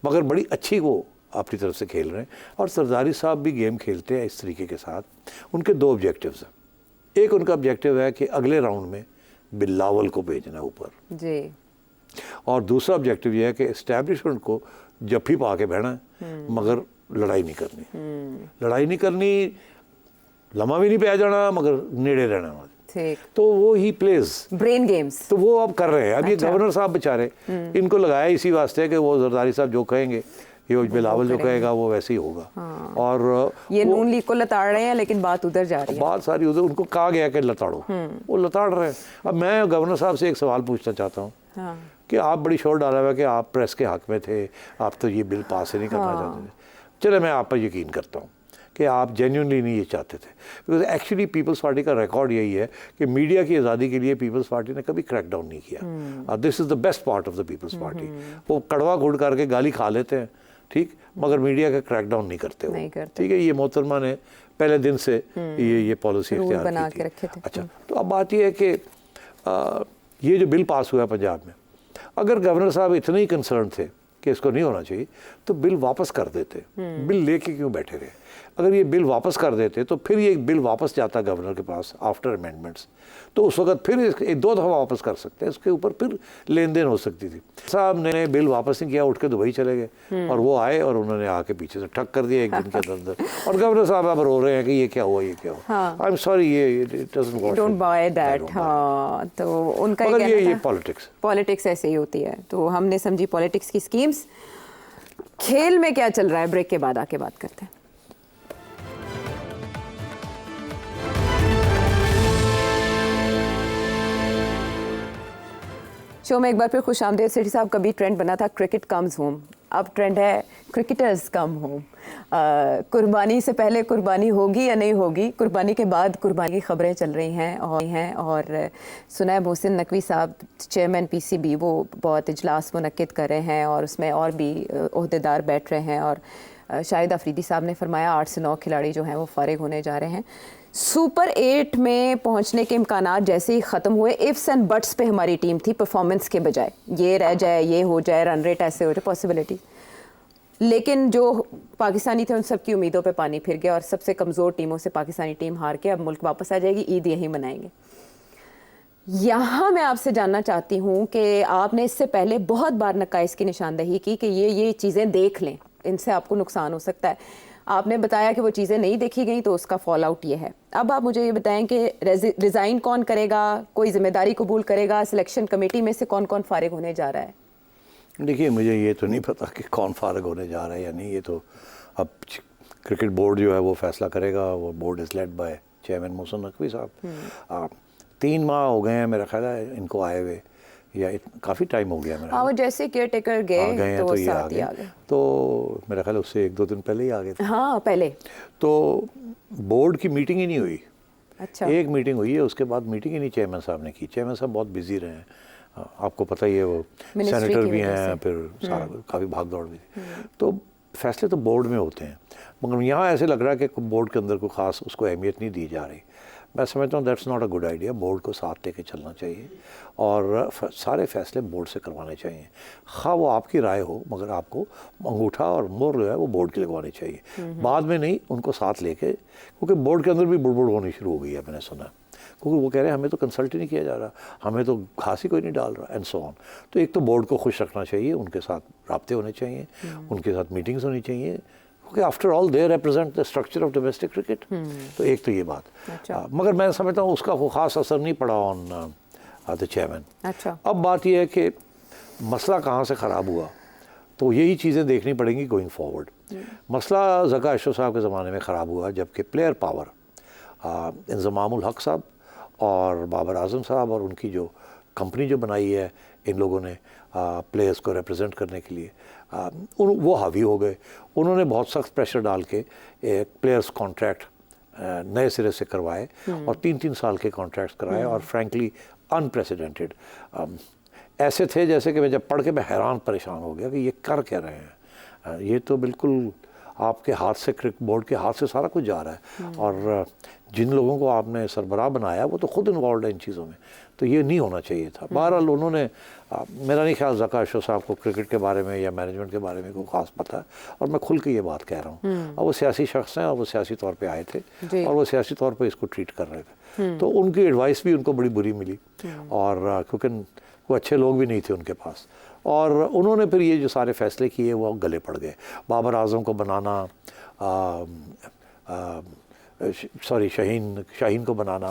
मगर बड़ी अच्छी वो अपनी तरफ से खेल रहे हैं और सरदारी साहब भी गेम खेलते हैं इस तरीके के साथ। उनके दो ऑब्जेक्टिव्स हैं। एक उनका ऑब्जेक्टिव है कि अगले राउंड में बिलावल को भेजना ऊपर जी, और दूसरा ऑब्जेक्टिव ये है कि इस्टेब्लिशमेंट को जफ्फी पा के बहना है मगर लड़ाई नहीं करनी। लड़ाई नहीं करनी, लम्हा भी नहीं पै जाना मगर नेड़े रहना। ठीक, तो वो ही प्लेज ब्रेन गेम्स। तो वो अब कर रहे हैं। अब ये अच्छा। गवर्नर साहब बेचारे, इनको लगाया इसी वास्ते कि वो जरदारी साहब जो कहेंगे, ये बिलावल जो कहेगा वो वैसे ही होगा। हाँ। और ये नून लीग को लताड़ रहे हैं लेकिन बात उधर जा रही है। बात सारी उधर, उनको कहा गया कि लताड़ो, वो लताड़ रहे हैं। अब मैं गवर्नर साहब से एक सवाल पूछना चाहता हूँ हाँ। कि आप बड़ी शोर डाला हुआ कि आप प्रेस के हक में थे, आप तो ये बिल पास ही नहीं करना चाहते थे। चले मैं आप पर यकीन करता हूँ कि आप जेन्युइनली नहीं ये चाहते थे, बिकॉज एक्चुअली पीपल्स पार्टी का रिकॉर्ड यही है कि मीडिया की आज़ादी के लिए पीपल्स पार्टी ने कभी क्रैक डाउन नहीं किया। This is the best part of the Peoples Party. वो कड़वा घुड़ करके गाली खा लेते हैं, ठीक, मगर मीडिया का क्रैक डाउन नहीं करते वो, ठीक है। ये मोहतरमा ने पहले दिन से ये पॉलिसी इख्तियार बना की के थी। रखे थे। अच्छा, तो अब बात ये है कि ये जो बिल पास हुआ है पंजाब में, अगर गवर्नर साहब इतने ही कंसर्न थे कि इसको नहीं होना चाहिए तो बिल वापस कर देते। बिल लेके क्यों बैठे रहे? अगर ये बिल वापस कर देते तो फिर ये बिल वापस जाता गवर्नर के पास आफ्टर अमेंडमेंट्स, तो उस वक्त फिर एक दो दफ़ा वापस कर सकते हैं, उसके ऊपर फिर लेन देन हो सकती थी। साहब ने बिल वापस नहीं किया, उठ के दुबई चले गए और वो आए और उन्होंने आके पीछे से ठक कर दिया एक दिन के अंदर। और गवर्नर साहब अब रो रहे हैं कि ये क्या हुआ, ये क्या हुआ। आई एम सॉरी, ये डोंट बाय दैट। हाँ, तो उनका ये पॉलिटिक्स ऐसे ही होती है। तो हमने समझी पॉलिटिक्स की स्कीम्स। खेल में क्या चल रहा है, ब्रेक के बाद आके बात करते हैं। शो में एक बार फिर खुश आमदेद। सेठी साहब, कभी ट्रेंड बना था क्रिकेट कम्स होम, अब ट्रेंड है क्रिकेटर्स कम होम। कुर्बानी से पहले कुर्बानी होगी या नहीं होगी, कुर्बानी के बाद कुर्बानी की खबरें चल रही हैं और सुनायब मोहसिन नकवी साहब चेयरमैन पीसीबी वो बहुत इजलास मुनक्किद कर रहे हैं और उसमें और भी ओहदेदार बैठ रहे हैं और शाहिद अफरीदी साहब ने फरमाया 8 से 9 खिलाड़ी जो हैं वो फारिग होने जा रहे हैं। सुपर 8 में पहुंचने के इम्कानात जैसे ही ख़त्म हुए, इफ्स एंड बट्स पे हमारी टीम थी परफॉर्मेंस के बजाय, ये रह जाए, ये हो जाए, रन रेट ऐसे हो जाए, पॉसिबिलिटी। लेकिन जो पाकिस्तानी थे उन सब की उम्मीदों पे पानी फिर गया और सबसे कमज़ोर टीमों से पाकिस्तानी टीम हार के अब मुल्क वापस आ जाएगी, ईद यहीं मनाएंगे। यहाँ मैं आपसे जानना चाहती हूँ कि आपने इससे पहले बहुत बार नकाइस की निशानदही की कि ये चीज़ें देख लें, इनसे आपको नुकसान हो सकता है। आपने बताया कि वो चीज़ें नहीं देखी गई तो उसका फॉल आउट ये है। अब आप मुझे ये बताएं कि रिज़ाइन कौन करेगा, कोई जिम्मेदारी कबूल करेगा, सिलेक्शन कमेटी में से कौन कौन फारिग होने जा रहा है? देखिए, मुझे ये तो नहीं पता कि कौन फारिग होने जा रहा है या नहीं, ये तो अब क्रिकेट बोर्ड जो है वो फैसला करेगा। वो board is led by chairman Mohsin Naqvi साहब। 3 माह हो गए हैं मेरा ख्याल है इनको आए हुए, या काफ़ी टाइम हो गया मेरा। हाँ, वो जैसे केयर टेकर गए तो ये आ गए, तो मेरा ख्याल उससे 1-2 दिन पहले ही आ गए थे। हाँ, पहले तो बोर्ड की मीटिंग ही नहीं हुई। अच्छा, एक मीटिंग हुई है, उसके बाद मीटिंग ही नहीं चेयरमैन साहब ने की। चेयरमैन साहब बहुत बिजी रहे हैं, आपको पता ही है, वो सेनेटर भी हैं, फिर सारा काफ़ी भाग दौड़ भी थी। तो फैसले तो बोर्ड में होते हैं, मगर यहाँ ऐसे लग रहा है कि बोर्ड के अंदर कोई ख़ास उसको अहमियत नहीं दी जा रही। मैं समझता हूँ that's not a good idea. Board को साथ लेके चलना चाहिए और सारे फैसले बोर्ड से करवाने चाहिए। हाँ, वो आपकी राय हो, मगर आपको अंगूठा और मोहर जो है वो बोर्ड की लगवानी चाहिए, बाद में नहीं, उनको साथ लेके। क्योंकि बोर्ड के अंदर भी बुड़बुड़ होनी शुरू हो गई है, मैंने सुना, क्योंकि वो कह रहे हैं हमें तो कंसल्ट ही नहीं किया जा रहा, हमें तो घास ही कोई नहीं डाल रहा, एंड सो ऑन। तो एक तो बोर्ड को खुश रखना चाहिए, उनके साथ राब्ते होने चाहिए, उनके साथ मीटिंग्स होनी चाहिए, क्योंकि after all they represent the structure of domestic cricket. तो एक तो ये बात। अच्छा। मगर मैं समझता हूँ उसका कोई ख़ास असर नहीं पड़ा ऑन द चेयरमैन। अच्छा। अब बात यह है कि मसला कहाँ से ख़राब हुआ, तो यही चीज़ें देखनी पड़ेंगी गोइंग फॉरवर्ड। मसला ज़का अशरफ साहब के ज़माने में ख़राब हुआ, जबकि प्लेयर पावर इंज़मामुल हक साहब और बाबर आज़म साहब और उनकी जो कंपनी जो बनाई है इन लोगों ने प्लेयर्स को रिप्रेजेंट करने के लिए, वो हावी हो गए। उन्होंने बहुत सख्त प्रेशर डाल के एक प्लेयर्स कॉन्ट्रैक्ट नए सिरे से करवाए और 3-3 साल के कॉन्ट्रैक्ट्स कराए, और फ्रैंकली अनप्रेसिडेंटेड ऐसे थे जैसे कि मैं जब पढ़ के मैं हैरान परेशान हो गया कि ये कर क्या रहे हैं। ये तो बिल्कुल आपके हाथ से, क्रिकेट बोर्ड के हाथ से सारा कुछ जा रहा है। और जिन लोगों को आपने सरबराह बनाया वो तो खुद इन्वॉल्व है इन चीज़ों में, तो ये नहीं होना चाहिए था। बहरहाल उन्होंने मेरा नहीं ख्याल ज़का अशरफ साहब को क्रिकेट के बारे में या मैनेजमेंट के बारे में कोई खास पता है, और मैं खुल के ये बात कह रहा हूँ। और वो सियासी शख्स हैं और वो सियासी तौर पे आए थे और वो सियासी तौर पे इसको ट्रीट कर रहे थे, तो उनकी एडवाइस भी उनको बड़ी बुरी मिली, और क्योंकि वो अच्छे लोग भी नहीं थे उनके पास, और उन्होंने फिर ये जो सारे फैसले किए वो गले पड़ गए। बाबर आजम को बनाना, सॉरी शाहीन को बनाना,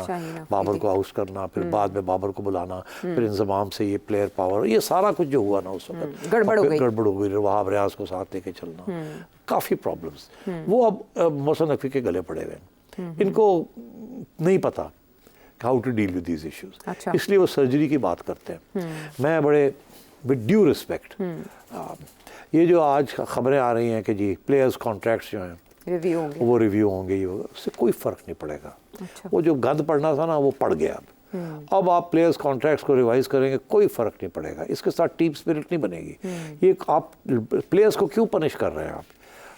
बाबर को आउट करना, फिर बाद में बाबर को बुलाना, फिर इंजमाम से ये प्लेयर पावर, ये सारा कुछ जो हुआ ना उस वक्त गड़बड़ हो गई। वहाब रियाज को साथ लेके चलना, काफ़ी प्रॉब्लम्स, वो अब मोहसिन नकवी के गले पड़े हुए। इनको नहीं पता how to deal with these issues, इसलिए वो सर्जरी की बात करते हैं। मैं बड़े विद ड्यू रिस्पेक्ट, ये जो आज खबरें आ रही हैं कि जी प्लेयर्स कॉन्ट्रैक्ट्स जो हैं रिव्यू होंगे, वो रिव्यू होंगे, ये होगा, उससे कोई फ़र्क नहीं पड़ेगा। वो जो गंद पड़ना था ना वो पड़ गया। अब आप प्लेयर्स कॉन्ट्रैक्ट्स को रिवाइज करेंगे, कोई फ़र्क नहीं पड़ेगा, इसके साथ टीम स्पिरिट नहीं बनेगी। ये आप प्लेयर्स को क्यों पनिश कर रहे हैं? आप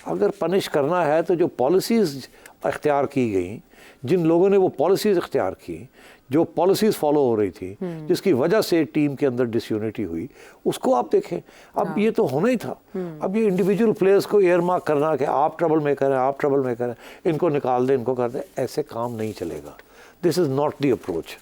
अगर पनिश करना है तो जो पॉलिसीज़ अख्तियार की गई, जिन लोगों ने वो पॉलिसीज़ अख्तियार की, जो पॉलिसीज़ फॉलो हो रही थी, जिसकी वजह से टीम के अंदर डिसयूनिटी हुई, उसको आप देखें। अब ये तो होना ही था। अब ये इंडिविजुअल प्लेयर्स को एयर मार्क करना कि आप ट्रबल मेकर हैं, आप ट्रबल मेकर हैं, इनको निकाल दें, इनको कर दें, ऐसे काम नहीं चलेगा। This is not the approach.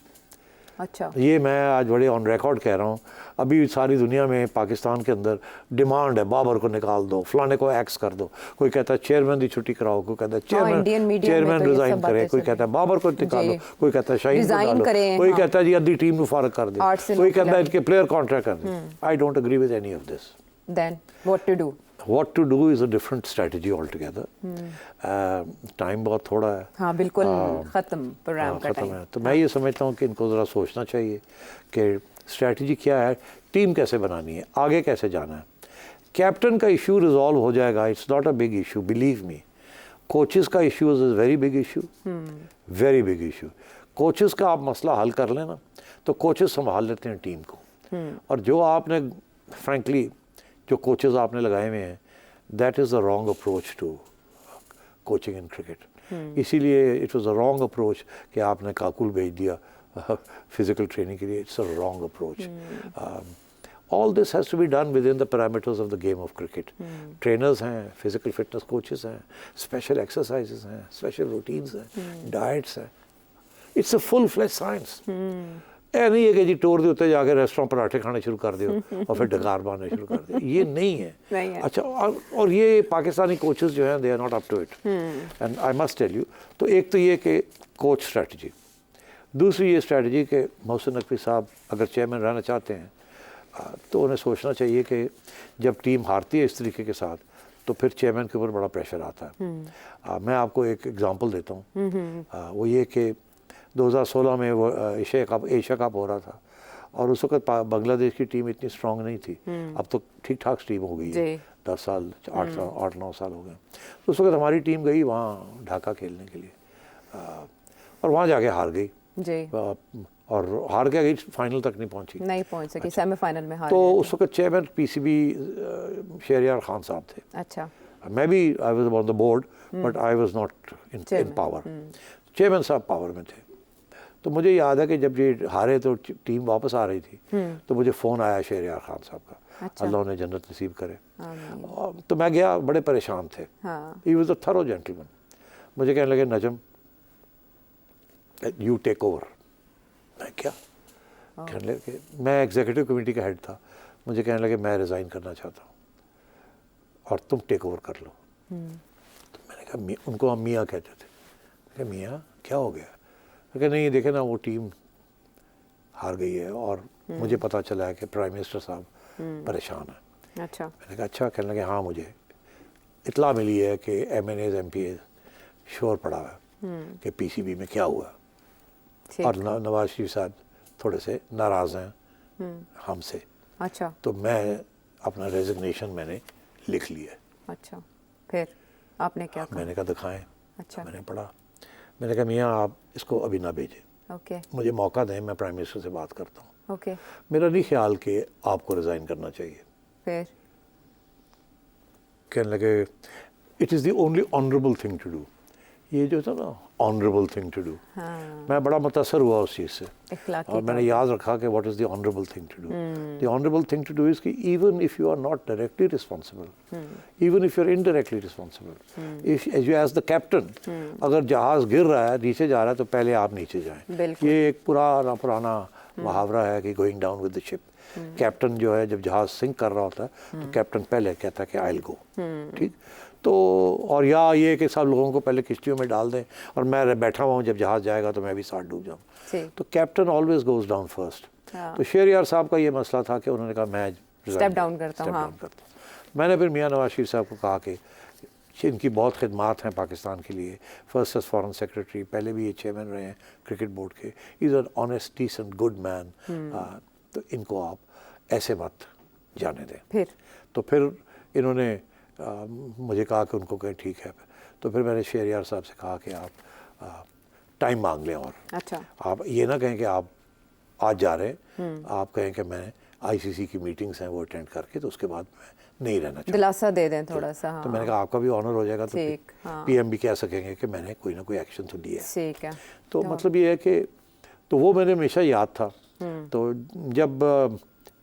अच्छा, ये मैं आज बड़े ऑन रिकॉर्ड कह रहा हूँ। अभी सारी दुनिया में पाकिस्तान के अंदर डिमांड है बाबर को निकाल दो, फलाने को एक्स कर दो। कोई कहता है चेयरमैन की छुट्टी कराओ, कोई कहता है चेयरमैन रिजाइन करे, कोई कहता है बाबर को निकालो, कोई कहता है शाहीन को डालो, कोई कहता है जी अद्धी टीम को फारग कर दे, कोई कहता है इनके प्लेयर कॉन्ट्रैक्ट कर दे। I don't agree with any of this. Then what to do? What to do is a different strategy altogether. Time बहुत थोड़ा है। हाँ बिल्कुल, ख़त्म प्रोग्राम का टाइम है। तो मैं ये समझता हूँ कि इनको ज़रा सोचना चाहिए कि स्ट्रेटजी क्या है, टीम कैसे बनानी है, आगे कैसे जाना है। कैप्टन का इशू रिजॉल्व हो जाएगा, it's not a big issue, believe me. Coaches का issue is a very big issue, very big issue. Coaches का आप मसला हल कर लेना तो कोचेस संभाल लेते हैं टीम को। और जो आपने फ्रेंकली जो कोचेस आपने लगाए हुए हैं, that is the wrong approach to coaching in cricket. इसीलिए it was a wrong approach कि आपने काकुल भेज दिया फिजिकल ट्रेनिंग के लिए। It's a wrong approach. All this has to be done within the parameters of the game of cricket. Trainers हैं, physical fitness coaches हैं, special exercises हैं, special routines हैं, डाइट्स हैं। It's a full fledge science. ऐ नहीं है कि जी tour के उत्ते जाके रेस्टोरेंट पराठे खाने शुरू कर दियो और फिर डकार मारने शुरू कर दियो, ये नहीं है। अच्छा, और ये पाकिस्तानी कोचेस जो हैं they are not up to it, and I must tell you. तो एक तो ये कि कोच स्ट्रेटजी, दूसरी ये स्ट्रेटजी कि मोहसिन नकवी साहब अगर चेयरमैन रहना चाहते हैं तो उन्हें सोचना चाहिए कि जब टीम हारती है इस तरीके के साथ तो फिर चेयरमैन के ऊपर बड़ा प्रेशर आता है। मैं आपको एक एग्जांपल देता हूँ। वो ये कि 2016 में वो एशिया कप हो रहा था और उस वक्त बांग्लादेश की टीम इतनी स्ट्रांग नहीं थी। अब तो ठीक ठाक टीम हो गई है, 10 साल 8-9 साल हो गए। तो उस वक्त हमारी टीम गई वहाँ ढाका खेलने के लिए और वहाँ जाके हार गई जी। और हार के गई, फाइनल तक नहीं पहुंच सकी, सेमीफाइनल में हार। तो उस वक्त चेयरमैन पीसीबी शहरयार खान साहब थे। अच्छा, मैं भी I was on the board but I was not in power. Chairman साहब पावर में थे। तो मुझे याद है कि जब ये हारे तो टीम वापस आ रही थी तो मुझे फ़ोन आया शहरयार खान साहब का। अच्छा। अल्लाह ने जन्नत नसीब करे। तो मैं गया, बड़े परेशान थे। He was a thorough gentleman. मुझे कहने लगे नजम यू टेक ओवर। मैं क्या? कहने लगे, मैं एग्जीक्यूटिव कमेटी का हेड था। मुझे कहने लगे मैं रिज़ाइन करना चाहता हूँ और तुम टेक ओवर कर लो। तो मैंने कहा, उनको हम मियाँ कहते थे, मियाँ क्या हो गया? कि नहीं देखे ना वो टीम हार गई है और मुझे पता चला है कि प्राइम मिनिस्टर साहब परेशान है। अच्छा। मैंने कहा अच्छा? कहने लगे हाँ मुझे इत्ला मिली है कि MNAs MPAs शोर पड़ा है कि PCB में क्या हुआ और नवाज शरीफ साहब थोड़े से नाराज़ हैं हमसे। अच्छा। तो मैं अपना रेजिग्नेशन मैंने लिख लिया। अच्छा, फिर आपने क्या कहा? मैंने कहा दिखाएं। अच्छा। मैंने पढ़ा। मैंने कहा मियाँ आप इसको अभी ना भेजें। ओके। मुझे मौका दें, मैं प्राइम मिनिस्टर से बात करता हूँ। ओके। मेरा नहीं ख्याल कि आपको रिज़ाइन करना चाहिए। फिर कहने लगे it is the only honourable thing to do. ये जो था ना ऑनरेबल थिंग टू डू, मैं बड़ा मुतासर हुआ उस चीज़ से इखलाकी और मैंने याद रखा कि what is the honourable thing to do. The honourable thing to do is कि even if you are not directly responsible, even if you are indirectly responsible, if as the captain अगर जहाज़ गिर रहा है, नीचे जा रहा है, तो पहले आप नीचे जाएं। ये एक पुराना मुहावरा है कि going down with the ship. Captain जो है जब जहाज़ सिंक कर रहा होता है तो कैप्टन पहले कहता है कि आई विल गो, ठीक। तो और या ये कि सब लोगों को पहले किश्तियों में डाल दें और मैं बैठा हुआ हूँ, जब जहाज़ जाएगा तो मैं भी साथ डूब जाऊँ। तो captain always goes down first. तो शेरियार साहब का ये मसला था कि उन्होंने कहा मैं स्टेप डाउन करता हूँ। मैंने फिर मियां नवाज शरीफ साहब को कहा कि इनकी बहुत खिदमात हैं पाकिस्तान के लिए, फर्स्ट एज फॉरेन सेक्रेटरी, पहले भी ये चेयरमैन रहे हैं क्रिकेट बोर्ड के, is an honest decent good man, तो इनको आप ऐसे मत जाने दें। तो फिर इन्होंने मुझे कहा कि उनको कहें ठीक है। तो फिर मैंने शेरियार साहब से कहा कि आप टाइम मांग लें और अच्छा, आप ये ना कहें कि आप आज जा रहे हैं, आप कहें कि मैं आईसीसी की मीटिंग्स हैं वो अटेंड करके तो उसके बाद मैं नहीं रहना चाहता, दिलासा दे दें थोड़ा सा। हाँ। तो मैंने कहा आपका भी ऑनर हो जाएगा, तो पीएम भी कह सकेंगे कि मैंने कोई ना कोई एक्शन तो लिया है। ठीक है। तो मतलब ये है कि तो वो मैंने हमेशा याद था। तो जब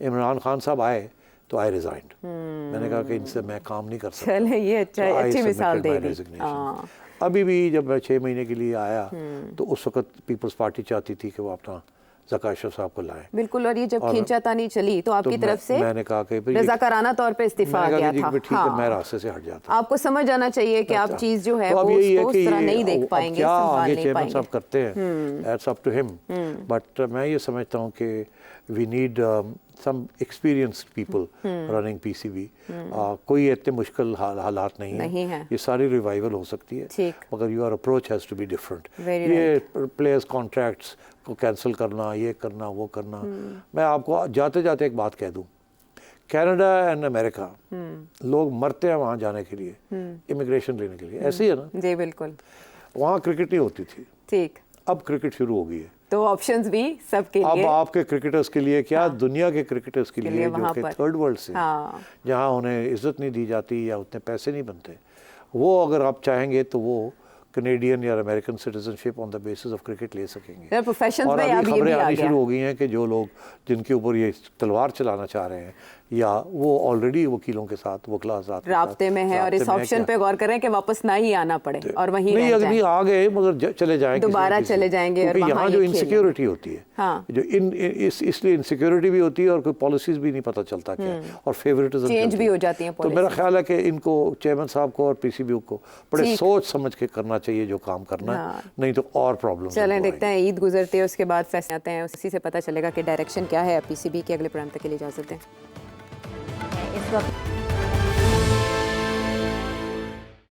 इमरान खान साहब आए तो आई रिजाइंड, मैंने कहा कि इनसे मैं काम नहीं कर सकता। चले, ये अच्छी मिसाल दे दी। अभी भी जब मैं 6 महीने के लिए आया तो उस वक्त पीपल्स पार्टी चाहती थी कि वो अपना ज़का अशरफ साहब को लाएं। बिल्कुल, और ये जब खींचातानी चली तो आपकी तरफ से मैंने कहा कि रज़ाकाराना तौर पे इस्तीफा आ गया था। ठीक है, मैं रास्ते से हट जाता। आपको समझ आना चाहिए कि आप चीज़ जो है तो वो उसको उस तरह नहीं देख पाएंगे, क्या संभाल आगे नहीं चेयरमैन पाएंगे। साहब करते हैं, that's up to him, but मैं ये समझता हूँ कि we need some experienced people running PCB। कोई इतने मुश्किल हालात नहीं है, ये सारी रिवाइवल हो सकती है, मगर your approach has to be different. ये प्लेयर्स कॉन्ट्रैक्ट्स को कैंसिल करना, ये करना, वो करना। मैं आपको जाते जाते एक बात कह दूं, कनाडा एंड अमेरिका लोग मरते हैं वहाँ जाने के लिए, इमिग्रेशन लेने के लिए, ऐसे ही है ना जी? बिल्कुल। वहाँ क्रिकेट नहीं होती थी, ठीक, अब क्रिकेट शुरू हो गई है, तो ऑप्शंस भी सबके लिए। अब आपके क्रिकेटर्स के लिए क्या, दुनिया के क्रिकेटर्स के लिए जो कि थर्ड वर्ल्ड से, जहाँ उन्हें इज्जत नहीं दी जाती या उतने पैसे नहीं बनते, वो अगर आप चाहेंगे तो वो कनेडियन या American citizenship on the basis of cricket ले सकेंगे। और अभी खबरें आनी शुरू हो गई हैं कि जो लोग जिनके ऊपर ये तलवार चलाना चाह रहे हैं या वो ऑलरेडी वकीलों के साथ राब्ते में है और इस ऑप्शन पे गौर करें कि वापस ना ही आना पड़े और वहीं नहीं, अगर आ गए मगर चले जाएंगे, दोबारा चले जाएंगे। और यहाँ जो इनसिक्योरिटी होती है, जो इसलिए इनसिक्योरिटी भी होती है और कोई पॉलिसीज भी नहीं पता चलता क्या, और फेवरेटिज्म चेंज भी हो जाती है। तो मेरा ख्याल है कि इनको चेयरमैन साहब को और पीसीबी को बड़े सोच समझ के करना चाहिए जो काम करना है, नहीं तो और प्रॉब्लम। चलें देखते हैं, ईद गुजरते हैं उसके बाद फैसले आते हैं, उसी से पता चलेगा कि डायरेक्शन क्या है पीसीबी के। अगले प्रोग्राम तक के लिए इजाजत दें।